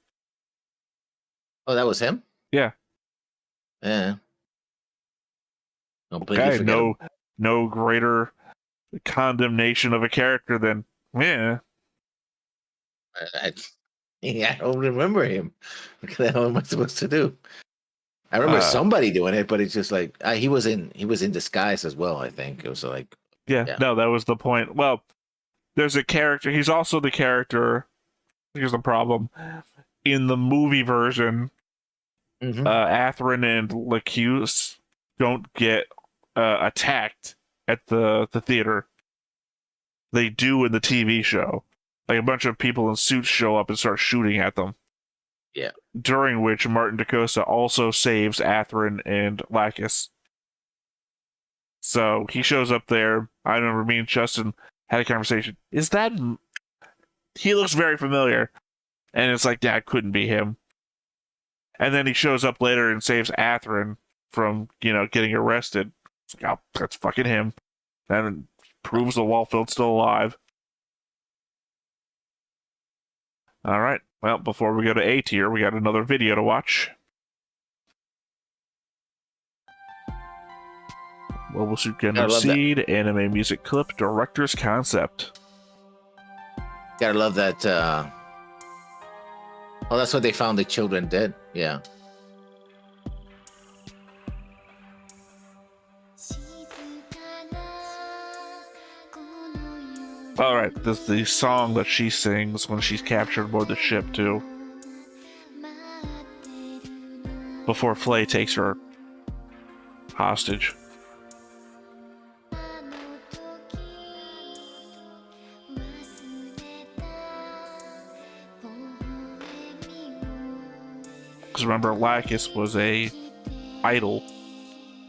Oh, that was him? Yeah. Yeah. Okay, no greater condemnation of a character than, yeah. I don't remember him. What the hell am I supposed to do? I remember somebody doing it, but it's just like he was in disguise as well, I think. It was like no, that was the point. Well, there's a character, he's also the character, here's the problem. In the movie version, Athrun and Lacuse don't get attacked at the theater. They do in the TV show. Like a bunch of people in suits show up and start shooting at them. Yeah. During which Martin DaCosta also saves Athrun and Lacus. So he shows up there. I remember me and Justin had a conversation. Is that... He looks very familiar. And it's like, yeah, it couldn't be him. And then he shows up later and saves Athrun from, getting arrested. It's like, oh, that's fucking him. And proves the Wallfield's still alive. All right. Well, before we go to A tier, we got another video to watch. Mobile Suit Gundam seed, anime music clip, director's concept. Gotta love that. Oh, that's what they found the children dead. Yeah. All right, this is the song that she sings when she's captured aboard the ship too. Before Flay takes her hostage. Because remember, Lacus was a idol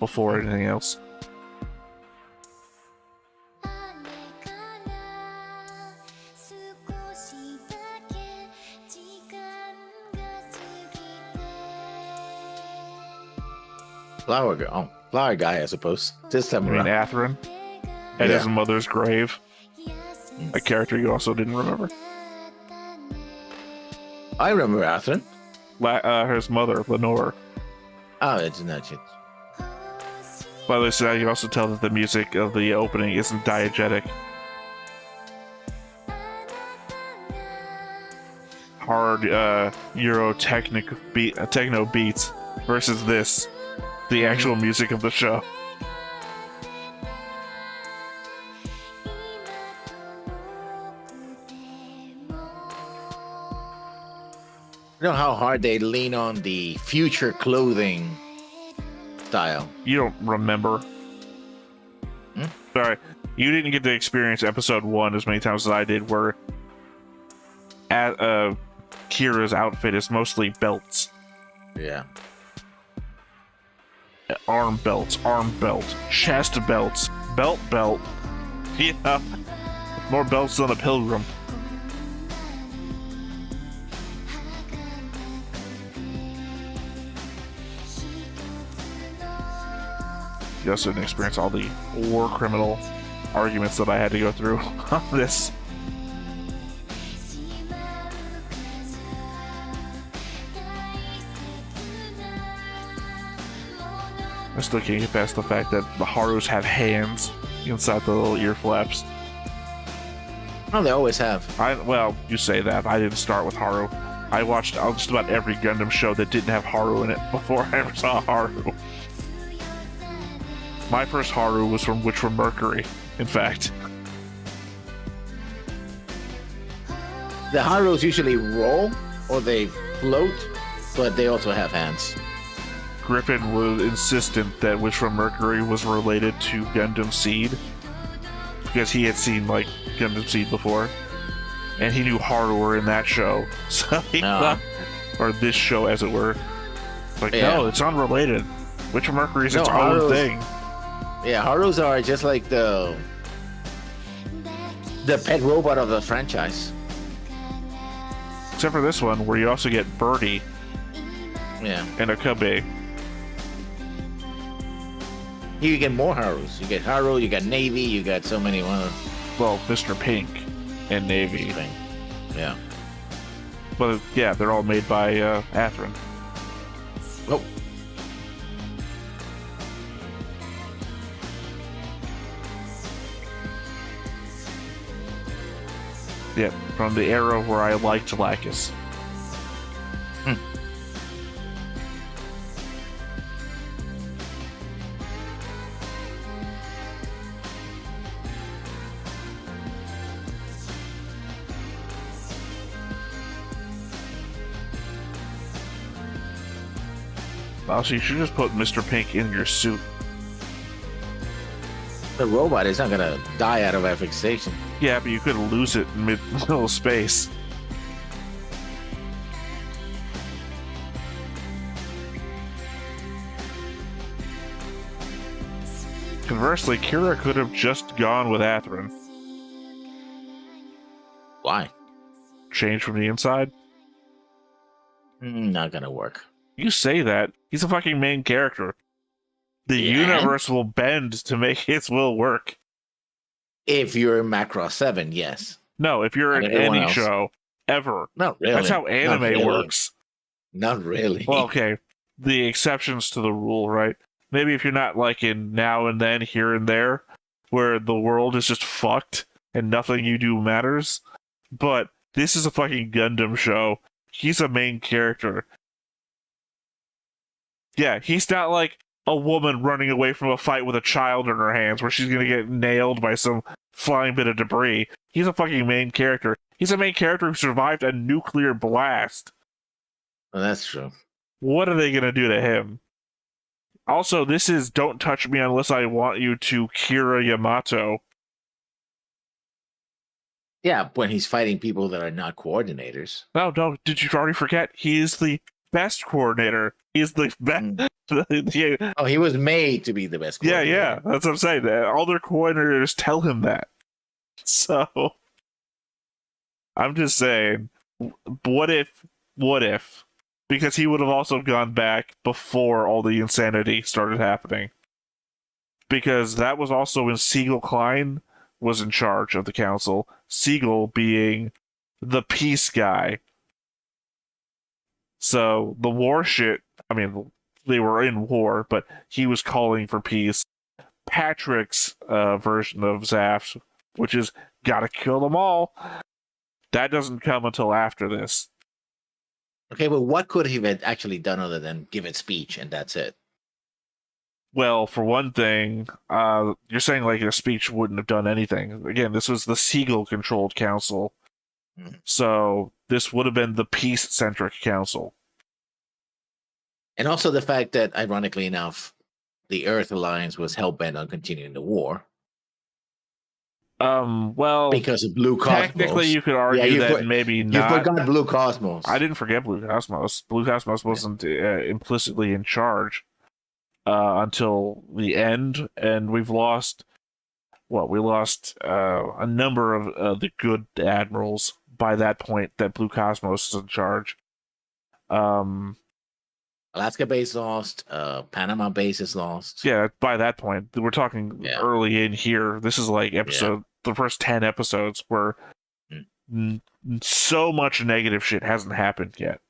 before anything else. Flower guy, I suppose. This time around. Athrun at his mother's grave. A character you also didn't remember. I remember Athrun. His mother, Lenore. Oh, it's not it. By the way, so now you can also tell that the music of the opening isn't diegetic. Hard Euro techno beats versus this, the actual music of the show. You know how hard they lean on the future clothing style. You don't remember. Sorry, you didn't get to experience episode 1 as many times as I did, where Kira's outfit is mostly belts. Yeah. Arm belt, chest belts, belt. Yeah. More belts than a pilgrim. You also didn't experience all the war criminal arguments that I had to go through on this. I still can't get past the fact that the Harus have hands inside the little ear flaps. Oh, they always have. Well, you say that. I didn't start with Haru. I watched just about every Gundam show that didn't have Haru in it before I ever saw Haru. My first Haru was from Mercury, in fact. The Harus usually roll or they float, but they also have hands. Griffin was insistent that Witch from Mercury was related to Gundam Seed, because he had seen like Gundam Seed before, and he knew Haru were in that show, so he thought, or this show as it were, like, no, it's unrelated. Witch from Mercury is its own thing. Yeah, Harus are just like the pet robot of the franchise. Except for this one, where you also get Birdie. Yeah. And Akabe. You get more Harus. You get Haru, you got Navy, you got so many ones. Well, Mr. Pink and Navy. Mr. Pink. Yeah. But yeah, they're all made by Athrun. Oh. Yeah, from the era where I liked Lacus. Also, you should just put Mr. Pink in your suit. The robot is not gonna die out of asphyxiation. Yeah, but you could lose it in middle of space. Conversely, Kira could have just gone with Athrun. Why? Change from the inside? Not gonna work. You say that. He's a fucking main character. The universe will bend to make his will work. If you're in Macross 7, yes. No, if you're in any show, ever. Not really. That's how anime works. Not really. Well, okay. The exceptions to the rule, right? Maybe if you're not like in Now and Then, Here and There, where the world is just fucked and nothing you do matters. But this is a fucking Gundam show. He's a main character. Yeah, he's not like a woman running away from a fight with a child in her hands where she's gonna get nailed by some flying bit of debris. He's a fucking main character. He's a main character who survived a nuclear blast. Well, that's true. What are they gonna do to him? Also, this is Don't Touch Me Unless I Want You to Kira Yamato. Yeah, when he's fighting people that are not coordinators. No, did you already forget? He is the best coordinator. He's the best. Oh, he was made to be the best coordinator. Yeah, that's what I'm saying. All their coordinators tell him that. So, I'm just saying, what if? Because he would have also gone back before all the insanity started happening. Because that was also when Siegel Klein was in charge of the council. Siegel being the peace guy. So, the war shit, I mean, they were in war, but he was calling for peace. Patrick's version of zaft, which is gotta kill them all, that doesn't come until after this. Okay, but what could he have actually done other than give a speech and that's it? Well, for one thing, you're saying like a speech wouldn't have done anything. Again, this was the Siegel-controlled council. So this would have been the peace-centric council. And also the fact that, ironically enough, the Earth Alliance was hell-bent on continuing the war. Well, because of Blue Cosmos. Technically, you could argue that maybe not. You forgot Blue Cosmos. I didn't forget Blue Cosmos. Blue Cosmos wasn't implicitly in charge until the end, and we've lost. Well, we lost a number of the good admirals by that point that Blue Cosmos is in charge. Alaska base lost. Panama base is lost. Yeah, by that point, we're talking early in here. This is like the first 10 episodes where so much negative shit hasn't happened yet.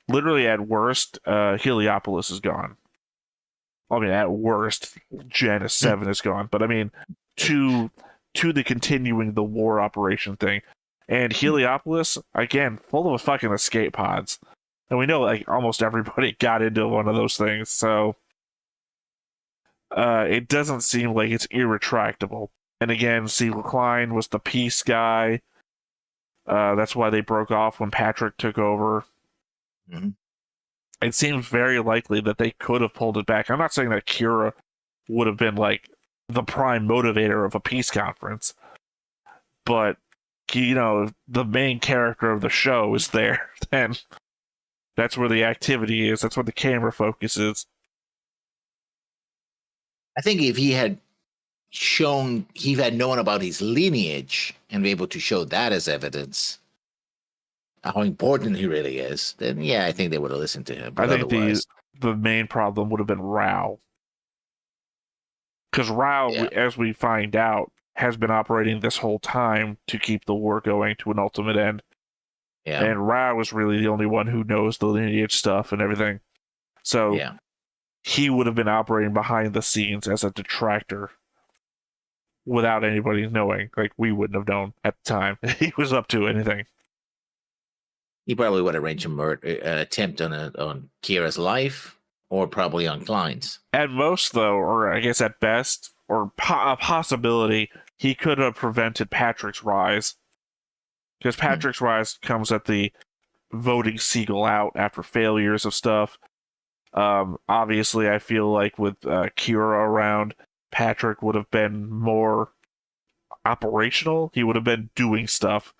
Literally, at worst, Heliopolis is gone. I mean, at worst, Janus 7 is gone. But I mean, to the continuing the war operation thing. And Heliopolis, again, full of fucking escape pods. And we know like almost everybody got into one of those things, so it doesn't seem like it's irretractable. And again, Siegel Klein was the peace guy. That's why they broke off when Patrick took over. Mm-hmm. It seems very likely that they could have pulled it back. I'm not saying that Kira would have been like the prime motivator of a peace conference, but you know, the main character of the show is there, then that's where the activity is. That's where the camera focuses. I think if he had known about his lineage and be able to show that as evidence, how important he really is, then yeah, I think they would have listened to him. But I think the main problem would have been Rao. Because Rao, as we find out, has been operating this whole time to keep the war going to an ultimate end. Yeah. And Rao is really the only one who knows the lineage stuff and everything. So he would have been operating behind the scenes as a detractor without anybody knowing. Like, we wouldn't have known at the time he was up to anything. He probably would arrange an attempt on Kira's life, or probably on Klein's. At most, though, or I guess at best, or a possibility, he could have prevented Patrick's rise. Because Patrick's rise comes at the voting Siegel out after failures of stuff. Obviously, I feel like with Kira around, Patrick would have been more operational. He would have been doing stuff.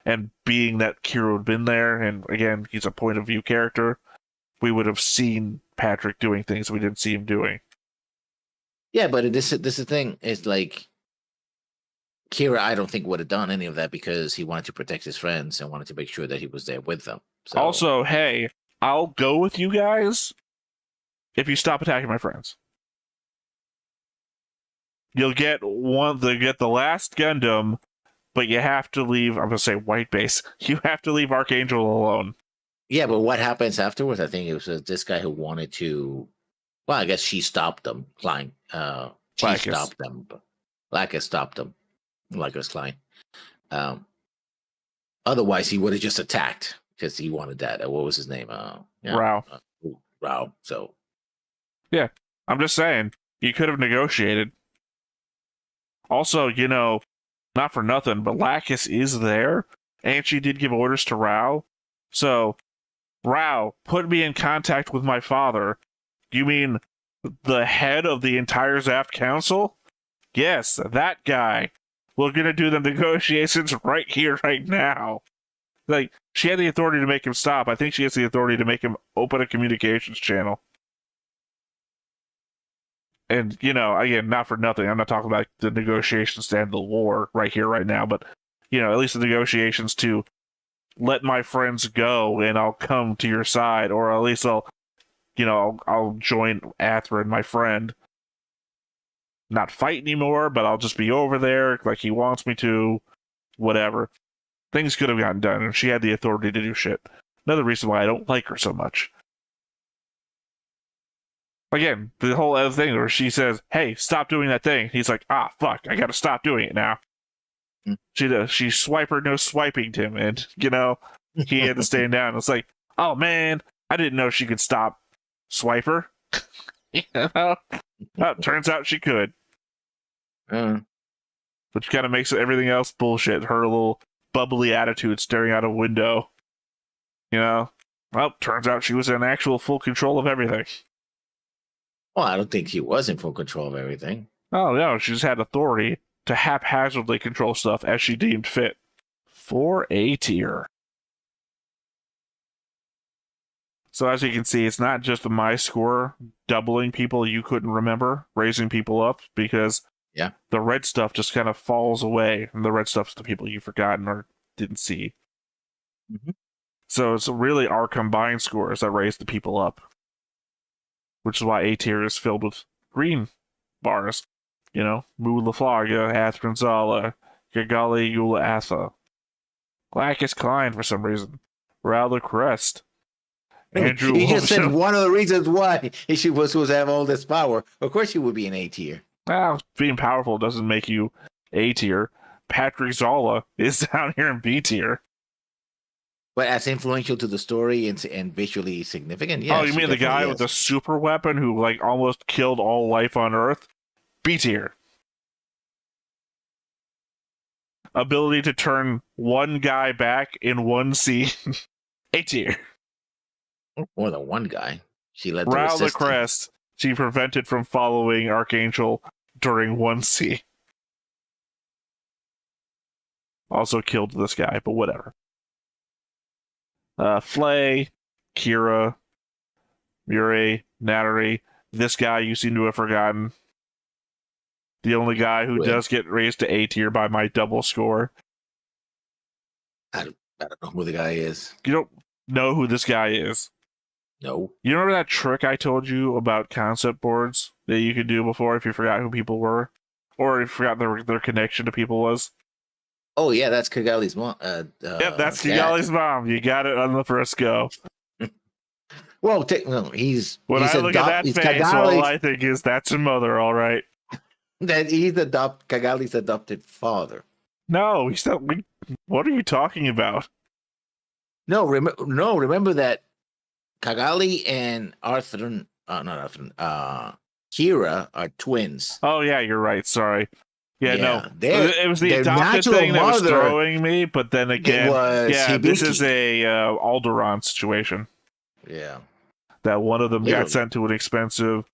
And being that Kira would have been there, and again, he's a point of view character, we would have seen Patrick doing things we didn't see him doing. Yeah, but this is the thing. It's like Kira, I don't think would have done any of that because he wanted to protect his friends and wanted to make sure that he was there with them. So. Also, hey, I'll go with you guys if you stop attacking my friends. You'll get the last Gundam, but you have to leave. I'm gonna say white base. You have to leave Archangel alone. Yeah, but what happens afterwards? I think it was this guy who wanted to. Well, I guess she stopped them. Klein. She stopped them. Lacus stopped them. Lacus Klein. Otherwise, he would have just attacked because he wanted that. What was his name? Rao. Rao. So. Yeah, I'm just saying you could have negotiated. Also, not for nothing, but Lacus is there, and she did give orders to Rao. So, Rao, put me in contact with my father. You mean the head of the entire Zaft Council? Yes, that guy. We're gonna do the negotiations right here, right now. Like, she had the authority to make him stop. I think she has the authority to make him open a communications channel. And, again, not for nothing. I'm not talking about the negotiations to end the war right here, right now. But, at least the negotiations to let my friends go and I'll come to your side. Or at least I'll join Athra and my friend. Not fight anymore, but I'll just be over there like he wants me to. Whatever. Things could have gotten done, and she had the authority to do shit. Another reason why I don't like her so much. Again, the whole other thing where she says, hey, stop doing that thing. He's like, fuck, I gotta stop doing it now. She swiper, no swiping him, and, he had to stand down. It's like, oh man, I didn't know she could stop Swiper. Turns out she could. Which kind of makes everything else bullshit. Her little bubbly attitude staring out a window. Well, turns out she was in actual full control of everything. Well, I don't think he was in full control of everything. Oh, no, she just had authority to haphazardly control stuff as she deemed fit. For A tier. So as you can see, it's not just my score doubling people you couldn't remember, raising people up, because the red stuff just kind of falls away, and the red stuff's the people you've forgotten or didn't see. Mm-hmm. So it's really our combined scores that raise the people up. Which is why A tier is filled with green bars. Mu Laflaga, Athranzala, Gagali Yula Atha. Lacus Klein for some reason. Rowler Crest. Andrew He just said one of the reasons why she was supposed to have all this power. Of course she would be an A tier. Well, being powerful doesn't make you A tier. Patrick Zola is down here in B tier. But as influential to the story and visually significant, yeah. Oh, you mean the guy with the super weapon who almost killed all life on Earth? B tier. Ability to turn one guy back in one scene. A tier. More than one guy. She led the Rao the resistance. Crest. She prevented from following Archangel during one scene. Also killed this guy, but whatever. Flay, Kira, Murray, Nattery. This guy you seem to have forgotten. The only guy who does get raised to A tier by my double score. I don't know who the guy is. You don't know who this guy is? No. You remember that trick I told you about concept boards that you could do before if you forgot who people were? Or if you forgot their connection to people was? Oh, yeah, that's Kigali's mom. Yep, that's Kigali's mom. You got it on the first go. Well, he's... When he's I look at that face, all I think is, that's her mother, all right. That he's Kigali's adopted father. No, he's not... What are you talking about? No, remember that Kigali and Kira are twins. Oh, yeah, you're right. Sorry. Yeah, no. It was the adopted thing that was throwing me, but then again, this is a Alderaan situation. Yeah. That one of them Literally. got sent to an expensive,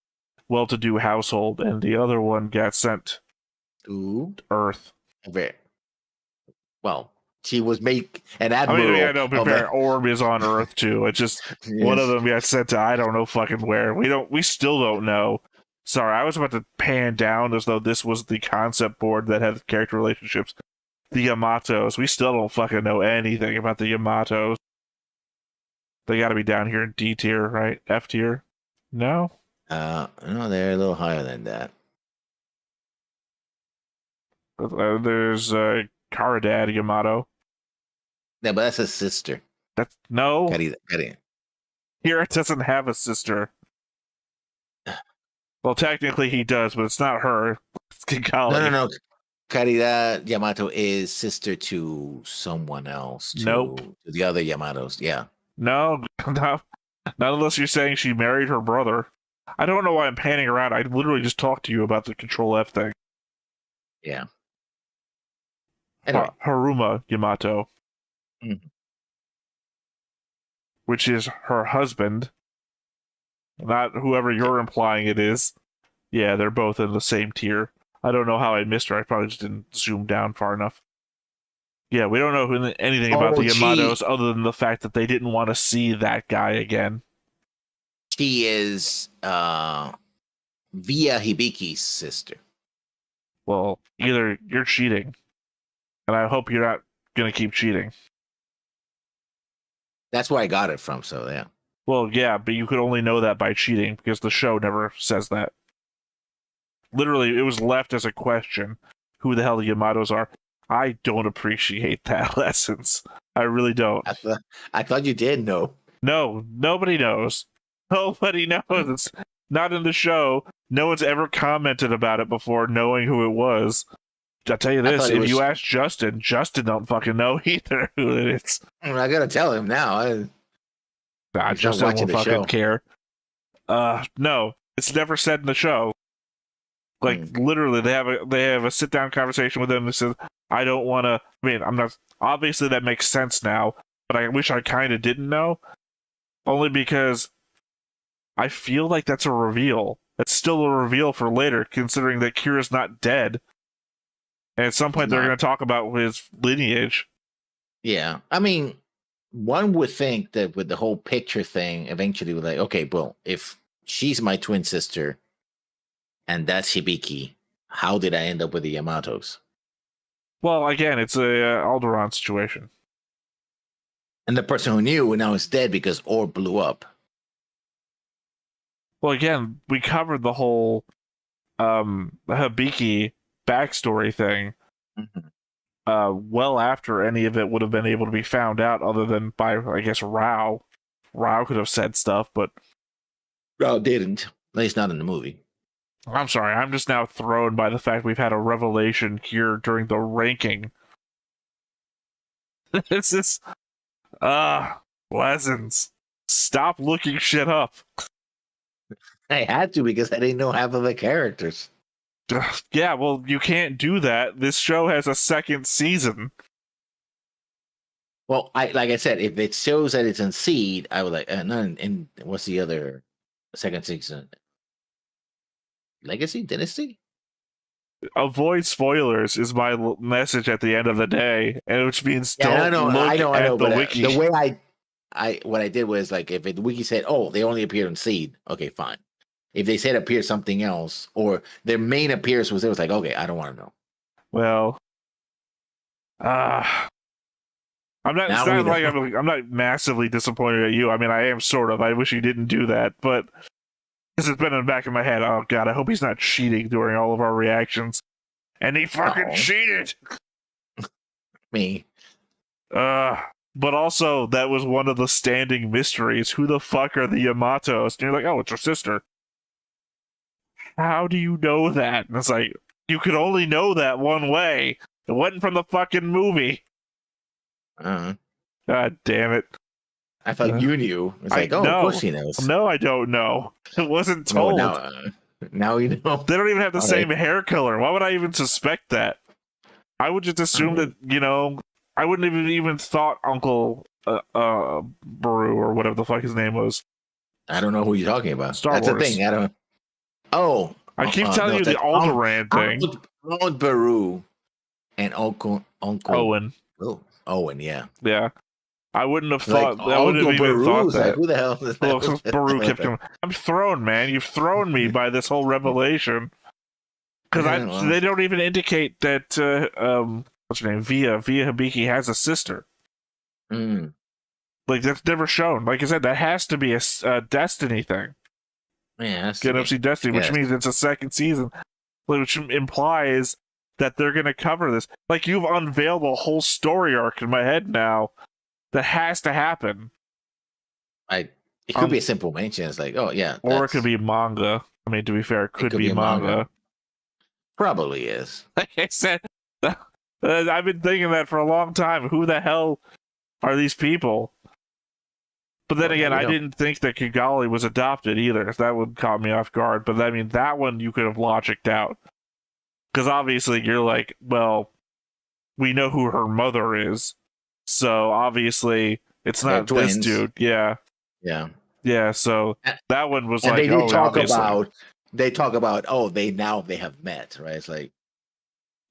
well-to-do household, and the other one got sent to Earth. Well, she was made an I admiral. mean, yeah, no, but Orb is on Earth too. It's just one of them got sent to I don't know fucking where. We still don't know. Sorry, I was about to pan down as though this was the concept board that had character relationships. The Yamatos. We still don't fucking know anything about the Yamatos. They got to be down here in D tier, right? F tier? No. No, they're a little higher than that. There's Karadad Yamato. Yeah, but that's his sister. That's no. Kari. Here it doesn't have a sister. Well, technically he does, but it's not her. It's Kigali. No. Caridad Yamato is sister to someone else. Nope. To the other Yamatos. Yeah. No, not unless you're saying she married her brother. I don't know why I'm panning around. I literally just talked to you about the Control F thing. Yeah. Anyway. Haruma Yamato. Mm-hmm. Which is her husband. Not whoever you're implying it is. Yeah, they're both in the same tier. I don't know how I missed her. I probably just didn't zoom down far enough. Yeah, we don't know anything about the Yamatos other than the fact that they didn't want to see that guy again. She is Via Hibiki's sister. Well, either you're cheating, and I hope you're not going to keep cheating. That's where I got it from, so yeah. Well, yeah, but you could only know that by cheating, because the show never says that. Literally, it was left as a question, who the hell the Yamatos are. I don't appreciate that lessons. I really don't. I thought you did know. No, nobody knows. Nobody knows. It's not in the show. No one's ever commented about it before knowing who it was. I'll tell you this, if you ask Justin don't fucking know either who it is. I gotta tell him now. Justin won't fucking care. No, it's never said in the show. Like, literally, they have a sit-down conversation with him that says, I don't want to... I mean, I'm not... Obviously, that makes sense now, but I wish I kind of didn't know. Only because I feel like that's a reveal. That's still a reveal for later, considering that Kira's not dead. And at some point, they're going to talk about his lineage. Yeah. I mean, one would think that with the whole picture thing, eventually, we're like, okay, well, if she's my twin sister, and that's Hibiki, how did I end up with the Yamatos? Well, again, it's a Alderaan situation. And the person who knew now is dead because Orb blew up. Well, again, we covered the whole Hibiki backstory thing well after any of it would have been able to be found out, other than by, I guess, Rao. Rao could have said stuff, but Rao didn't. At least not in the movie. I'm sorry, I'm just now thrown by the fact we've had a revelation here during the ranking. This is... lessons. Stop looking shit up. I had to because I didn't know half of the characters. Yeah, well, you can't do that. This show has a second season. Well, like I said, if it shows that it's in Seed, I would like... and what's the other second season? Legacy? Dynasty? Avoid spoilers is my message at the end of the day, and which means don't look at the wiki. The way what I did was, like, if the wiki said, "Oh, they only appeared in Seed," okay, fine. If they said appear something else, or their main appearance was, it was like, okay, I don't want to know. Well, I'm not. It's not like I'm not massively disappointed at you. I mean, I am sort of. I wish you didn't do that, but. Because it's been in the back of my head. Oh god, I hope he's not cheating during all of our reactions. And he fucking cheated! Me. But also, that was one of the standing mysteries. Who the fuck are the Yamatos? And you're like, oh, it's her sister. How do you know that? And it's like, you could only know that one way. It wasn't from the fucking movie. God damn it. I thought you knew. It's like, of course he knows. No, I don't know. It wasn't told. Now you know. They don't even have the same hair color. Why would I even suspect that? I would just assume that, I wouldn't have even thought Uncle Baru, or whatever the fuck his name was, I don't know who you're talking about. Star That's Wars. the thing. I don't. Oh, I keep telling you the Alderaan thing. Aunt Beru and Uncle Owen. Oh, Owen, yeah. Yeah. I wouldn't have Like thought. I wouldn't have even thought that. Like, who the hell is Well, that? Baru kept coming. I'm thrown, man. You've thrown me by this whole revelation. Because they don't even indicate that. What's her name? Via Hibiki has a sister. Mm. Like that's never shown. Like I said, that has to be a Destiny thing. Yeah, Gundam seed Destiny, which means it's a second season, which implies that they're going to cover this. Like you've unveiled a whole story arc in my head now that has to happen. It could be a simple mention. It's like, oh yeah, or it could be manga. I mean, to be fair, it could be manga. Probably is. Like I said, I've been thinking that for a long time. Who the hell are these people? But then again, I didn't think that Kigali was adopted either. That would caught me off guard. But I mean, that one you could have logicked out. Because obviously you're like, well, we know who her mother is. So obviously it's not this dude. Yeah. Yeah. Yeah, so that one was and like, they talk about, oh, they have met, right? It's like,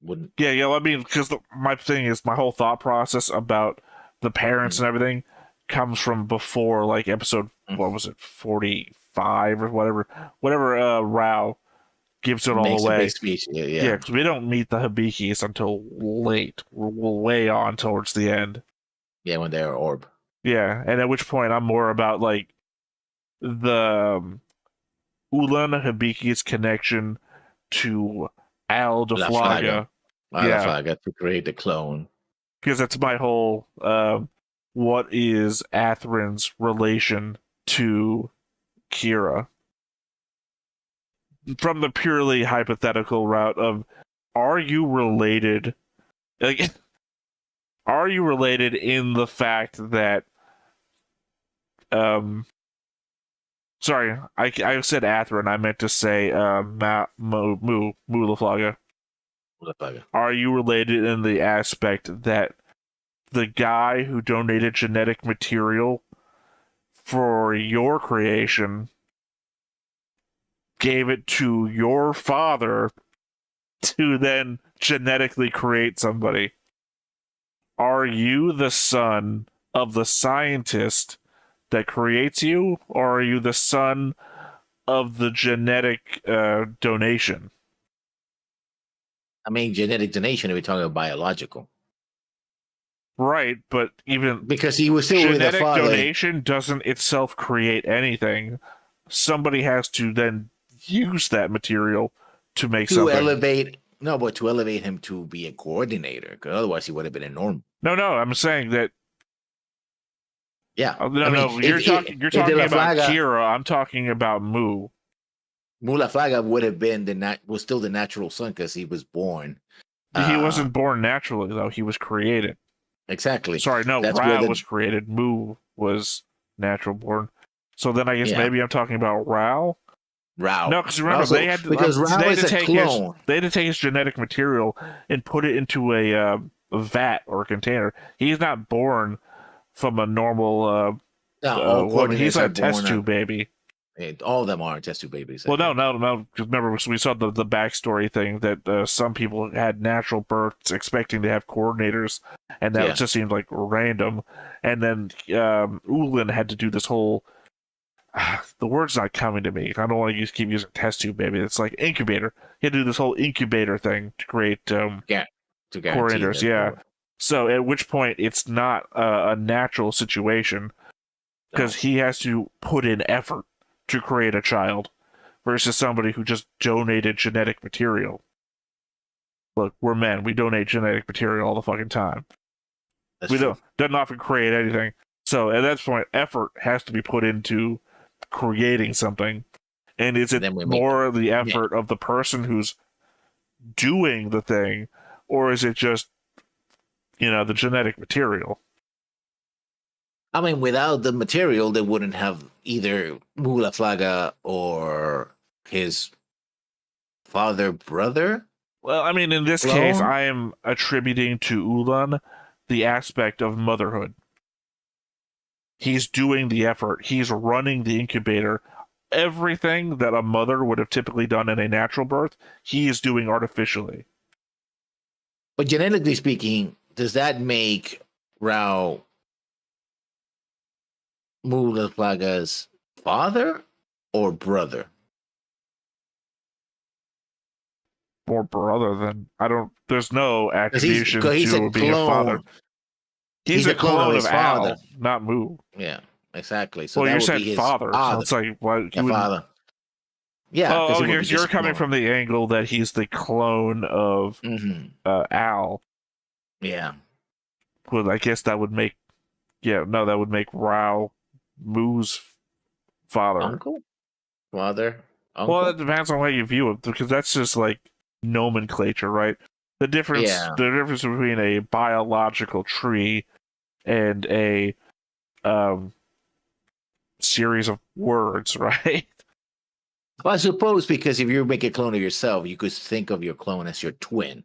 wouldn't. Yeah, I mean, because my thing is, my whole thought process about the parents and everything comes from before, like, episode, what was it, 45 or whatever Rao gives it all away. Big speech. Yeah, because we don't meet the Hibikis until late. We're way on towards the end. Yeah, when they're orb. Yeah, and at which point I'm more about, like, the Ulan Hibiki's connection to Al de Flaga. Flaga to create the clone. Because that's my whole what is Atherin's relation to Kira? From the purely hypothetical route of, are you related? Like, are you related in the fact that sorry, I said Atherin, I meant to say Mu Laflaga. Are you related in the aspect that the guy who donated genetic material for your creation gave it to your father to then genetically create somebody? Are you the son of the scientist that creates you, or are you the son of the genetic donation? I mean, genetic donation, we're talking about biological. Right, but even because he was still genetic with the father. Donation doesn't itself create anything. Somebody has to then use that material to make something. To elevate him to be a coordinator, because otherwise he would have been a normal. No, I'm saying that. Yeah, no. You're talking about Kira. I'm talking about Mu. Mu Laflaga would have been was still the natural son because he was born. He wasn't born naturally though. He was created. Exactly. Sorry, no. Ra was created. Mu was natural born. So then I guess maybe I'm talking about Rao. No, because remember they had to take his genetic material and put it into a vat or a container. He's not born from a normal woman. He's not a test tube baby. All of them are test tube babies. Well, no. Because remember, we saw the backstory thing that some people had natural births expecting to have coordinators, and that just seemed like random. And then Ulan had to do this whole. The word's not coming to me. I don't want to keep using test tube baby. It's like incubator. He had to do this whole incubator thing to create coordinators. Yeah. So at which point it's not a natural situation because he has to put in effort to create a child versus somebody who just donated genetic material. Look, we're men. We donate genetic material all the fucking time. Doesn't often create anything. So at that point, effort has to be put into creating something. And is it more the effort of the person who's doing the thing, or is it just, the genetic material? I mean, without the material, they wouldn't have either Mu Laflaga or his brother. Well, I mean, in this case, I am attributing to Ulan the aspect of motherhood. He's doing the effort. He's running the incubator. Everything that a mother would have typically done in a natural birth, he is doing artificially. But genetically speaking, does that make Rao Mulafaga's father or brother? More brother than there's no 'Cause attribution 'cause he's to a being a father. clone. He's a clone of his Al, father. not Mu. Yeah, exactly. So Well, that you would said be his father, so father. it's like what Yeah, father. Yeah, because Oh, it would be you're just a coming clone. from the angle that he's the clone of Al. Yeah. Well, I guess that would make that would make Rao Mu's father. Uncle? Father? Uncle? Well, it depends on how you view it, because that's just like nomenclature, right? The difference between a biological tree and a series of words, right? Well, I suppose because if you make a clone of yourself, you could think of your clone as your twin.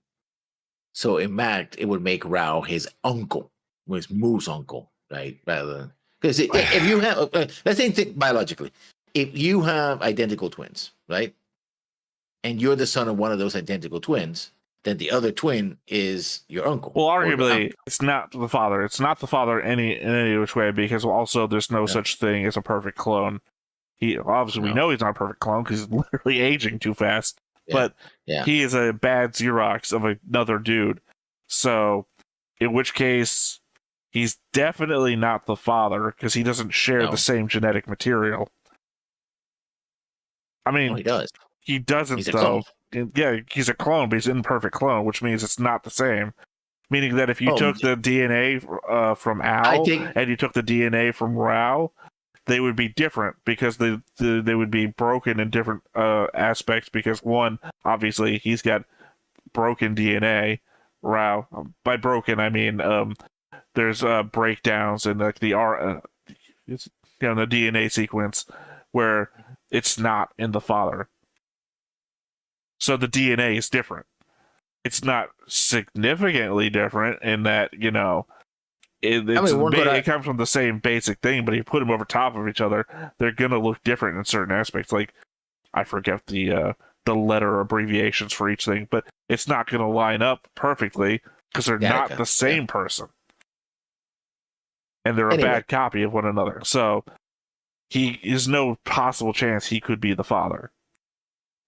So in fact, it would make Rao his uncle, his Mu's uncle, right? Rather than because if you have, let's say, think biologically, if you have identical twins, right, and you're the son of one of those identical twins, then the other twin is your uncle. Well, arguably, it's not the father. It's not the father in any which way, because also there's no such thing as a perfect clone. We know he's not a perfect clone because he's literally aging too fast. But he is a bad Xerox of another dude. So, in which case, he's definitely not the father because he doesn't share the same genetic material. I mean, he does. He doesn't, he's though. Yeah, he's a clone, but he's an imperfect clone, which means it's not the same. Meaning that if you took the DNA from Al and you took the DNA from Rao, they would be different because they would be broken in different aspects. Because one, obviously, he's got broken DNA. Rao, by broken I mean there's breakdowns in like the the DNA sequence where it's not in the father. So the DNA is different. It's not significantly different in that, it comes from the same basic thing, but you put them over top of each other, they're going to look different in certain aspects. Like, I forget the letter abbreviations for each thing, but it's not going to line up perfectly because they're not the same person. And they're a bad copy of one another. So, there's no possible chance he could be the father.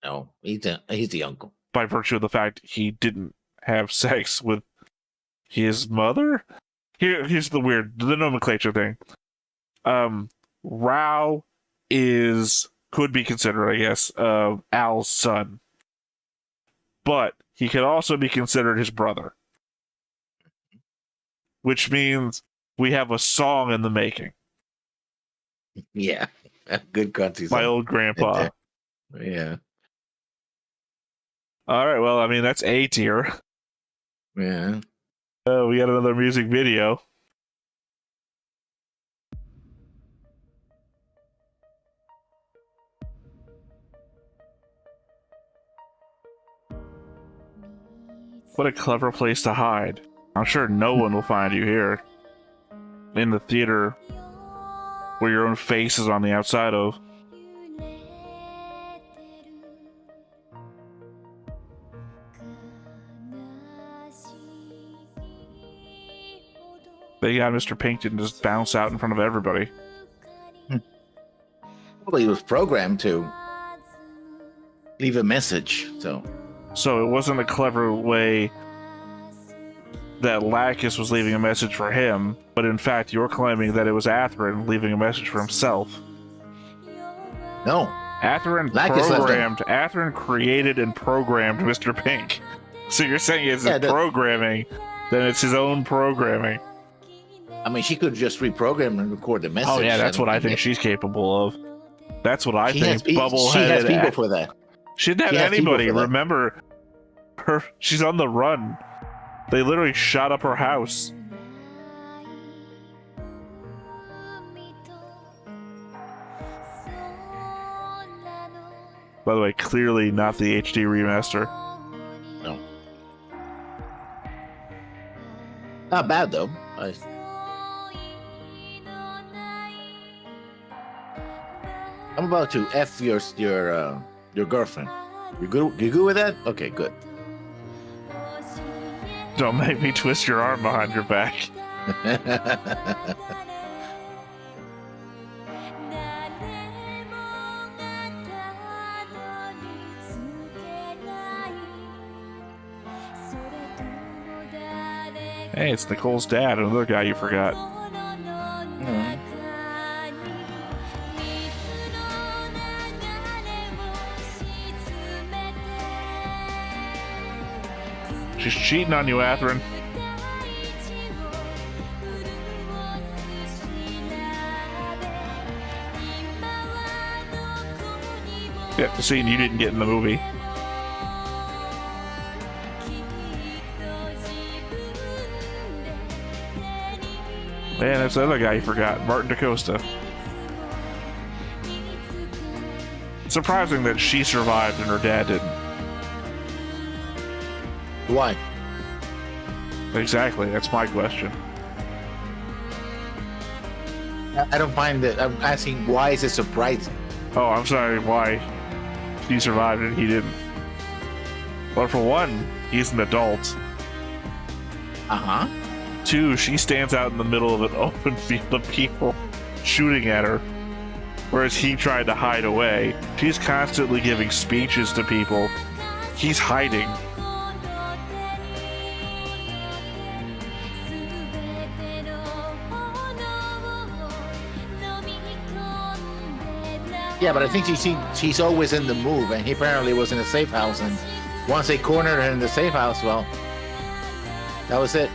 No, he's the uncle. By virtue of the fact he didn't have sex with his mother? Here's the nomenclature thing. Rao could be considered, I guess, Al's son. But he could also be considered his brother. Which means we have a song in the making. Yeah. Good country song. My old grandpa. Yeah. All right, well, I mean, that's A tier. Yeah. We got another music video. What a clever place to hide. I'm sure no one will find you here. In the theater where your own face is on the outside of. They got Mr. Pink to just bounce out in front of everybody. Well, he was programmed to leave a message, so it wasn't a clever way that Lacus was leaving a message for him, but in fact you're claiming that it was Athrun leaving a message for himself. No. Athrun created and programmed Mr. Pink. So you're saying it's programming, then it's his own programming. I mean, she could just reprogram and record the message. Oh yeah, that's what I think she's capable of. That's what I think. Bubble-headed. She has people for that. She didn't have anybody. Remember, she's on the run. They literally shot up her house. By the way, clearly not the HD remaster. No. Not bad though. I'm about to f your girlfriend. You good? You good with that? Okay, good. Don't make me twist your arm behind your back. Hey, it's Nicole's dad, another guy you forgot. She's cheating on you, Athrun. Yep, the scene you didn't get in the movie. Man, that's the other guy you forgot, Martin DaCosta. It's surprising that she survived and her dad didn't. Why? Exactly, that's my question. I don't find that. I'm asking why is it surprising? Oh, I'm sorry, why she survived and he didn't. Well, for one, he's an adult. Uh-huh. Two, she stands out in the middle of an open field of people shooting at her, whereas he tried to hide away. She's constantly giving speeches to people. He's hiding. Yeah, but I think she's always in the move, and he apparently was in a safe house, and once they cornered her in the safe house, well, that was it.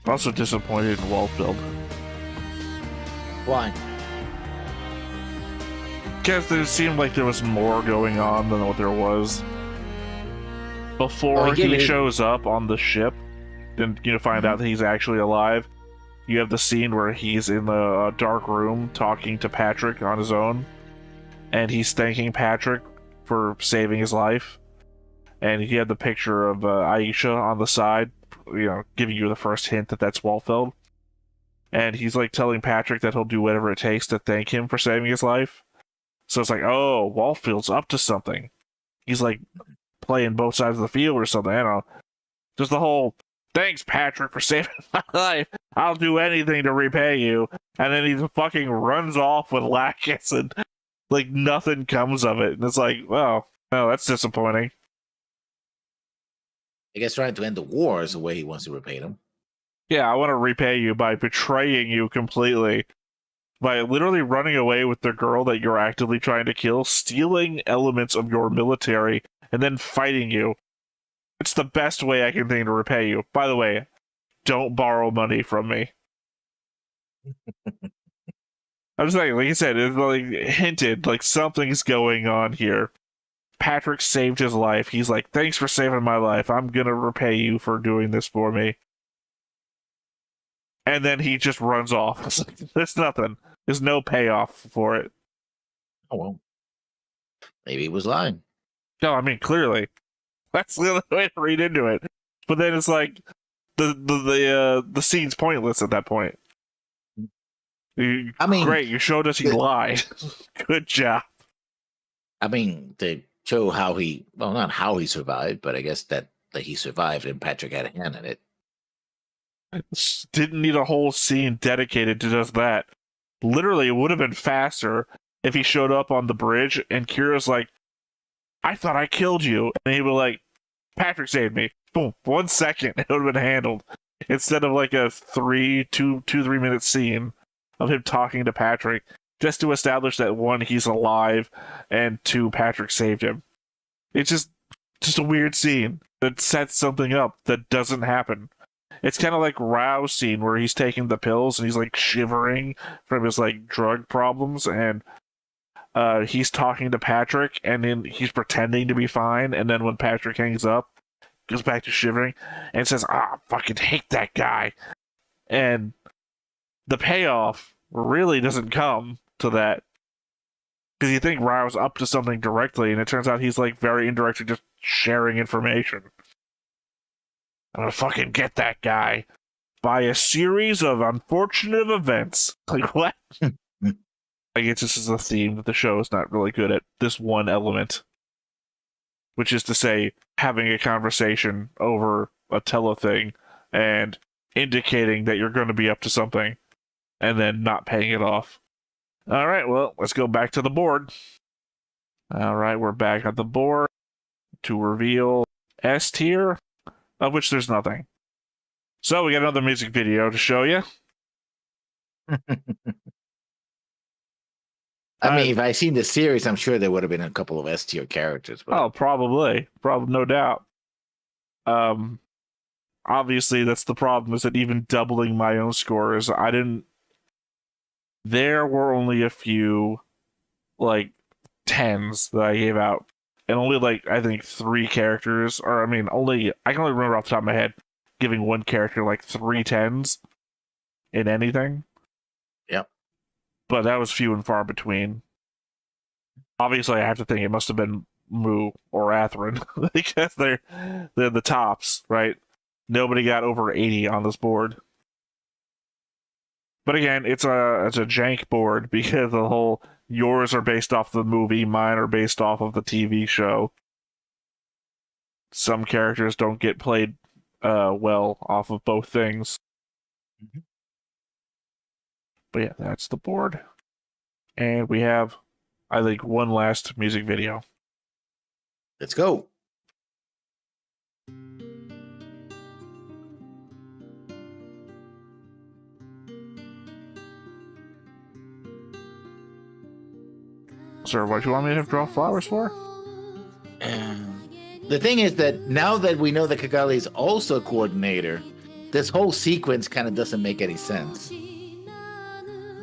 Also disappointed in Waldfeld. Why? Because it seemed like there was more going on than what there was. Before he shows up on the ship, and you find out that he's actually alive, you have the scene where he's in the dark room talking to Patrick on his own, and he's thanking Patrick for saving his life. And he had the picture of Aisha on the side, giving you the first hint that that's Walfeld. And he's like telling Patrick that he'll do whatever it takes to thank him for saving his life. So it's like, oh, Walfeld's up to something. He's like playing both sides of the field or something. I don't know. Just the whole, thanks, Patrick, for saving my life. I'll do anything to repay you. And then he fucking runs off with Lacus and like nothing comes of it. And it's like, well, no, that's disappointing. I guess trying to end the war is the way he wants to repay them. Yeah, I want to repay you by betraying you completely. By literally running away with the girl that you're actively trying to kill, stealing elements of your military, and then fighting you. It's the best way I can think to repay you. By the way, don't borrow money from me. I'm just saying, like I said, it's like hinted, like something's going on here. Patrick saved his life. He's like, thanks for saving my life. I'm gonna repay you for doing this for me. And then he just runs off. It's like, there's nothing. There's no payoff for it. Oh, well. Maybe he was lying. No, I mean, clearly. That's the only way to read into it. But then it's like, the scene's pointless at that point. Great, you showed us he lied. Good job. I mean, to show how not how he survived, but I guess that he survived and Patrick had a hand in it. Didn't need a whole scene dedicated to just that. Literally, it would have been faster if he showed up on the bridge and Kira's like, I thought I killed you. And he would like, Patrick saved me. Boom, 1 second. It would have been handled. Instead of like a 3 minute scene of him talking to Patrick just to establish that one, he's alive, and two, Patrick saved him. It's just a weird scene that sets something up that doesn't happen. It's kind of like Rao's scene where he's taking the pills and he's like shivering from his like drug problems, and he's talking to Patrick and then he's pretending to be fine, and then when Patrick hangs up, goes back to shivering and says, I fucking hate that guy. And the payoff really doesn't come to that. Because you think Ryu's up to something directly, and it turns out he's like very indirectly just sharing information. I'm gonna fucking get that guy by a series of unfortunate events. Like, what? I guess this is a theme that the show is not really good at this one element. Which is to say, having a conversation over a tele-thing and indicating that you're going to be up to something, and then not paying it off. Alright, well, let's go back to the board. Alright, we're back at the board to reveal S tier, of which there's nothing. So we got another music video to show you. I mean, if I seen the series, I'm sure there would have been a couple of S tier characters. But... Oh, probably, no doubt. Obviously, that's the problem. Is that even doubling my own score is I didn't. There were only a few, like, 10s that I gave out, and only like I think 3 characters, or I mean, I can only remember off the top of my head giving one character like 3 10s in anything. Yep. But that was few and far between. Obviously, I have to think it must have been Mu or Athrun because they're the tops, right? Nobody got over 80 on this board. But again, it's a jank board because the whole yours are based off the movie, mine are based off of the TV show. Some characters don't get played well off of both things. Mm-hmm. But yeah, that's the board. And we have, I think, one last music video. Let's go. Sir, what do you want me to draw flowers for? The thing is that now that we know that Kigali is also a coordinator, this whole sequence kind of doesn't make any sense.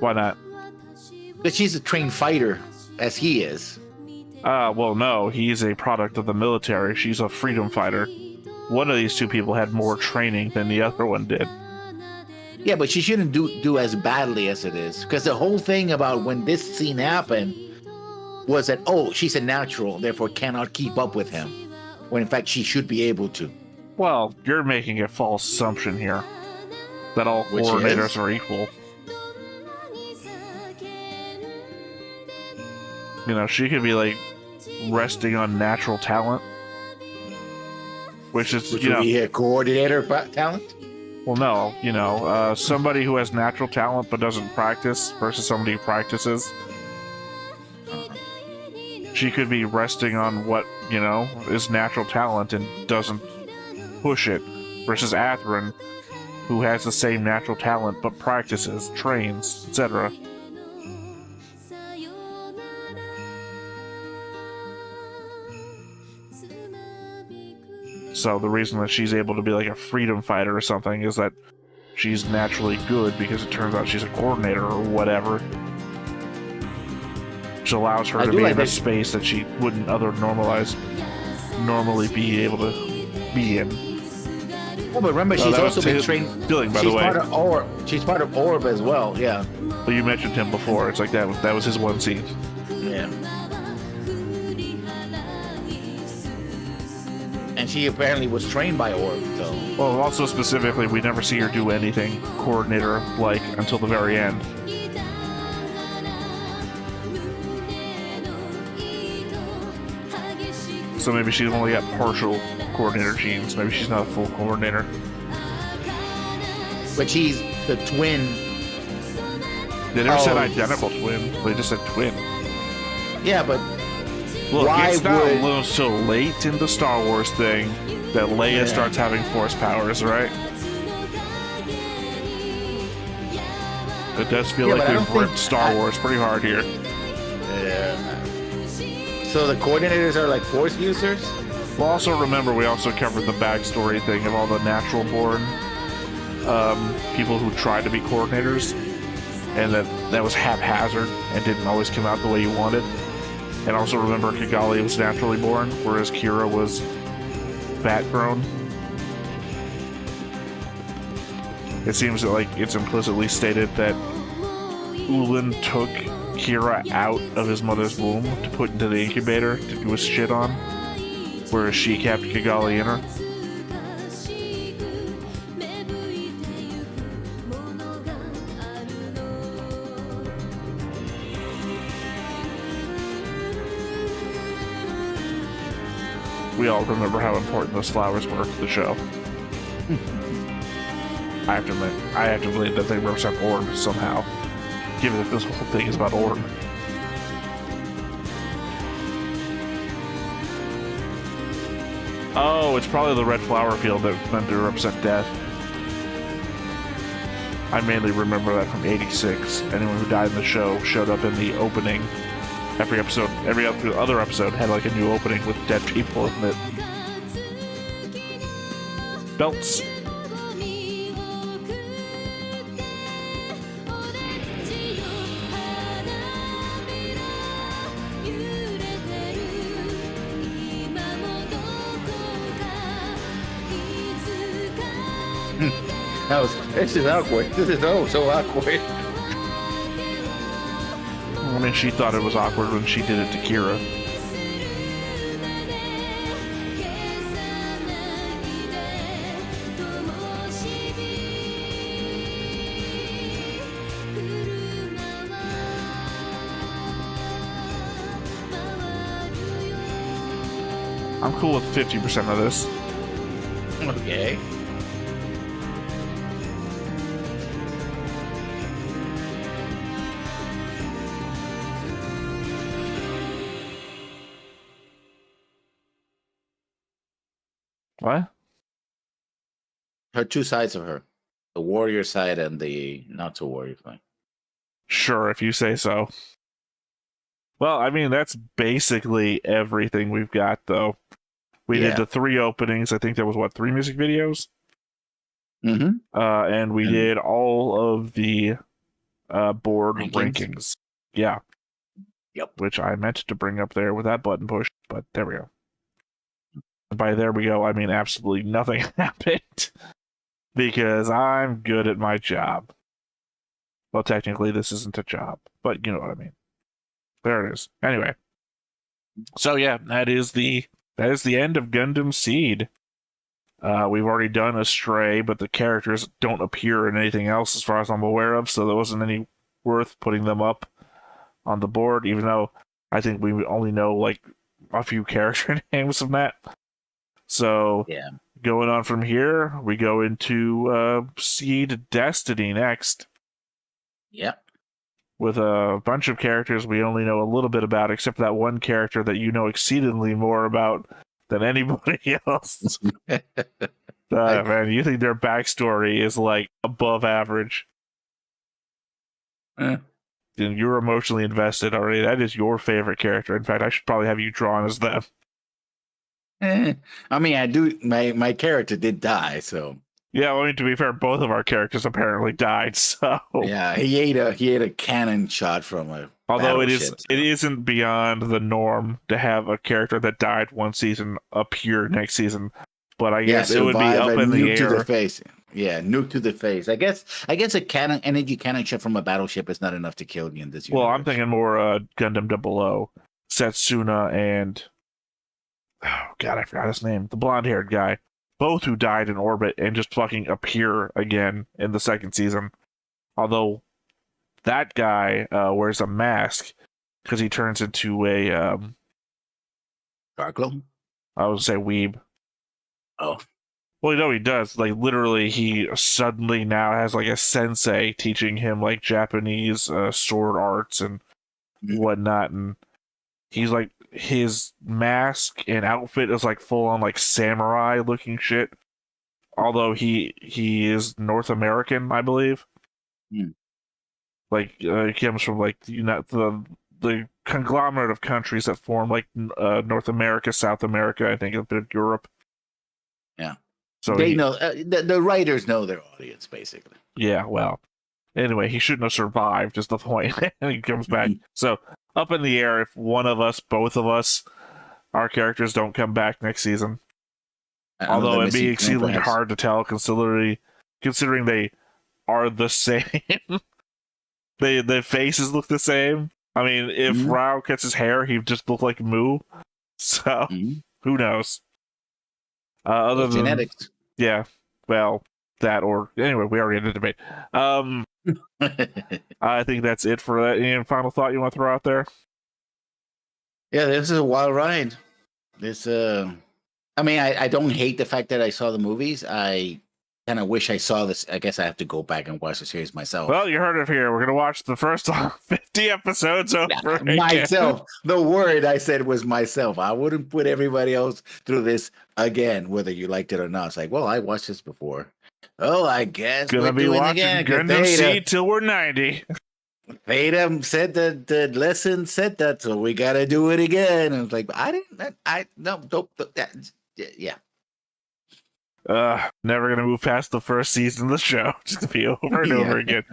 Why not? Because she's a trained fighter, as he is. Well, no, he's a product of the military. She's a freedom fighter. One of these two people had more training than the other one did. Yeah, but she shouldn't do as badly as it is. Because the whole thing about when this scene happened was that, oh, she's a natural, therefore cannot keep up with him. When in fact she should be able to. Well, you're making a false assumption here. That all coordinators are equal. You know, she could be like resting on natural talent. Which would be a coordinator talent? Well, no, somebody who has natural talent but doesn't practice versus somebody who practices. She could be resting on what, is natural talent and doesn't push it, versus Athrun, who has the same natural talent but practices, trains, etc. So the reason that she's able to be like a freedom fighter or something is that she's naturally good because it turns out she's a coordinator or whatever. Which allows her to be in a space that she wouldn't normally be able to be in. Oh, but remember, she's also been trained. She's part of Orb as well, yeah. But you mentioned him before. It's like that was his one scene. Yeah. And she apparently was trained by Orb, so. Well, also specifically, we never see her do anything coordinator-like until the very end. So maybe she's only got partial coordinator genes. Maybe she's not a full coordinator. But she's the twin. They never said identical twin. They just said twin. Yeah, but look, it's not a little so late in the Star Wars thing that Leia starts having force powers, right? It does feel like we've ripped Star Wars pretty hard here. Yeah. So the coordinators are like force users? Well, also remember, we also covered the backstory thing of all the natural born people who tried to be coordinators, and that was haphazard and didn't always come out the way you wanted. And also remember, Kigali was naturally born, whereas Kira was fat grown. It seems that, like, it's implicitly stated that Ulin took Kira out of his mother's womb to put into the incubator to do his shit on, whereas she kept Kigali in her. We all remember how important those flowers were to the show. I have to believe that they represent Orb somehow, given that this whole thing is about Orb. Oh, it's probably the red flower field that meant to represent death. I mainly remember that from 86. Anyone who died in the show showed up in the opening. Every other episode had like a new opening with dead people in it. Belts. This is awkward. This is so awkward. I mean, she thought it was awkward when she did it to Kira. I'm cool with 50% of this. Okay. What? Her two sides of her. The warrior side and the not so warrior side. Sure, if you say so. Well, I mean, that's basically everything we've got, though. We did the 3 openings. I think there was, 3 music videos? Mm-hmm. And we did all of the board rankings. Yeah. Yep. Which I meant to bring up there with that button push, but there we go. By there we go, I mean absolutely nothing happened. Because I'm good at my job. Well, technically, this isn't a job, but you know what I mean. There it is. Anyway. So yeah, that is the end of Gundam seed. We've already done Astray, but the characters don't appear in anything else as far as I'm aware of, so there wasn't any worth putting them up on the board, even though I think we only know like a few character names from that. So yeah, going on from here, we go into Seed Destiny next. Yep. With a bunch of characters we only know a little bit about, except for that one character that you know exceedingly more about than anybody else. Man, you think their backstory is like above average. And you're emotionally invested already. That is your favorite character. In fact, I should probably have you drawn as them. I mean, I do. My character did die, so. Yeah, well, I mean, to be fair, both of our characters apparently died. So yeah, he ate a cannon shot from a. Although it isn't beyond the norm to have a character that died one season appear next season. But I guess it would be up in the air. To the face. Yeah, nuke to the face. I guess a energy cannon shot from a battleship is not enough to kill you in this universe. Well, I'm thinking more Gundam 00, Setsuna, and oh god, I forgot his name. The blonde-haired guy, both who died in orbit and just fucking appear again in the second season. Although that guy wears a mask because he turns into a Darklo? I would say weeb. Oh. Well, you know he does. Like, literally, he suddenly now has, like, a sensei teaching him, like, Japanese sword arts and whatnot. And he's, like, his mask and outfit is, like, full-on, like, samurai-looking shit. Although he is North American, I believe. Like, he comes from, like, the conglomerate of countries that form, like, North America, South America, I think a bit of Europe. Yeah. So they know the writers know their audience, basically. Yeah, well, anyway, he shouldn't have survived. Is the point? And he comes back. So up in the air. If one of us, both of us, our characters don't come back next season. Although it'd be exceedingly hard to tell, considering they are the same. The faces look the same. I mean, if Rao gets his hair, he'd just look like Moo. So, who knows? Other than genetics. Yeah, well, that or... Anyway, we already had a debate. I think that's it for that. Any final thought you want to throw out there? Yeah, this is a wild ride. This, I mean, I don't hate the fact that I saw the movies. I kind of wish I saw this. I guess I have to go back and watch the series myself. Well, you heard it here. We're going to watch the first 50 episodes over again. Myself. The word I said was myself. I wouldn't put everybody else through this again, whether you liked it or not. It's like, well, I watched this before. Oh, I guess gonna be watching Gundam seed till we're 90. Theta said that the lesson said that, so we got to do it again. And it's like, yeah. Never gonna move past the first season of the show. Just to be over and over again.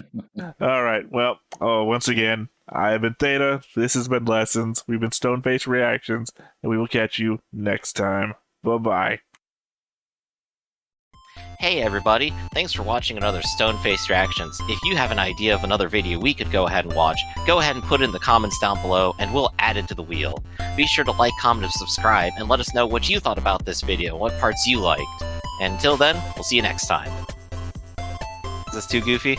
All right. Well, once again, I've been Theta. This has been Lessons. We've been Stone Face Reactions, and we will catch you next time. Bye-bye. Hey everybody, thanks for watching another Stone-Faced Reactions. If you have an idea of another video we could go ahead and watch, go ahead and put it in the comments down below and we'll add it to the wheel. Be sure to like, comment, and subscribe, and let us know what you thought about this video, what parts you liked. And until then, we'll see you next time. Is this too goofy?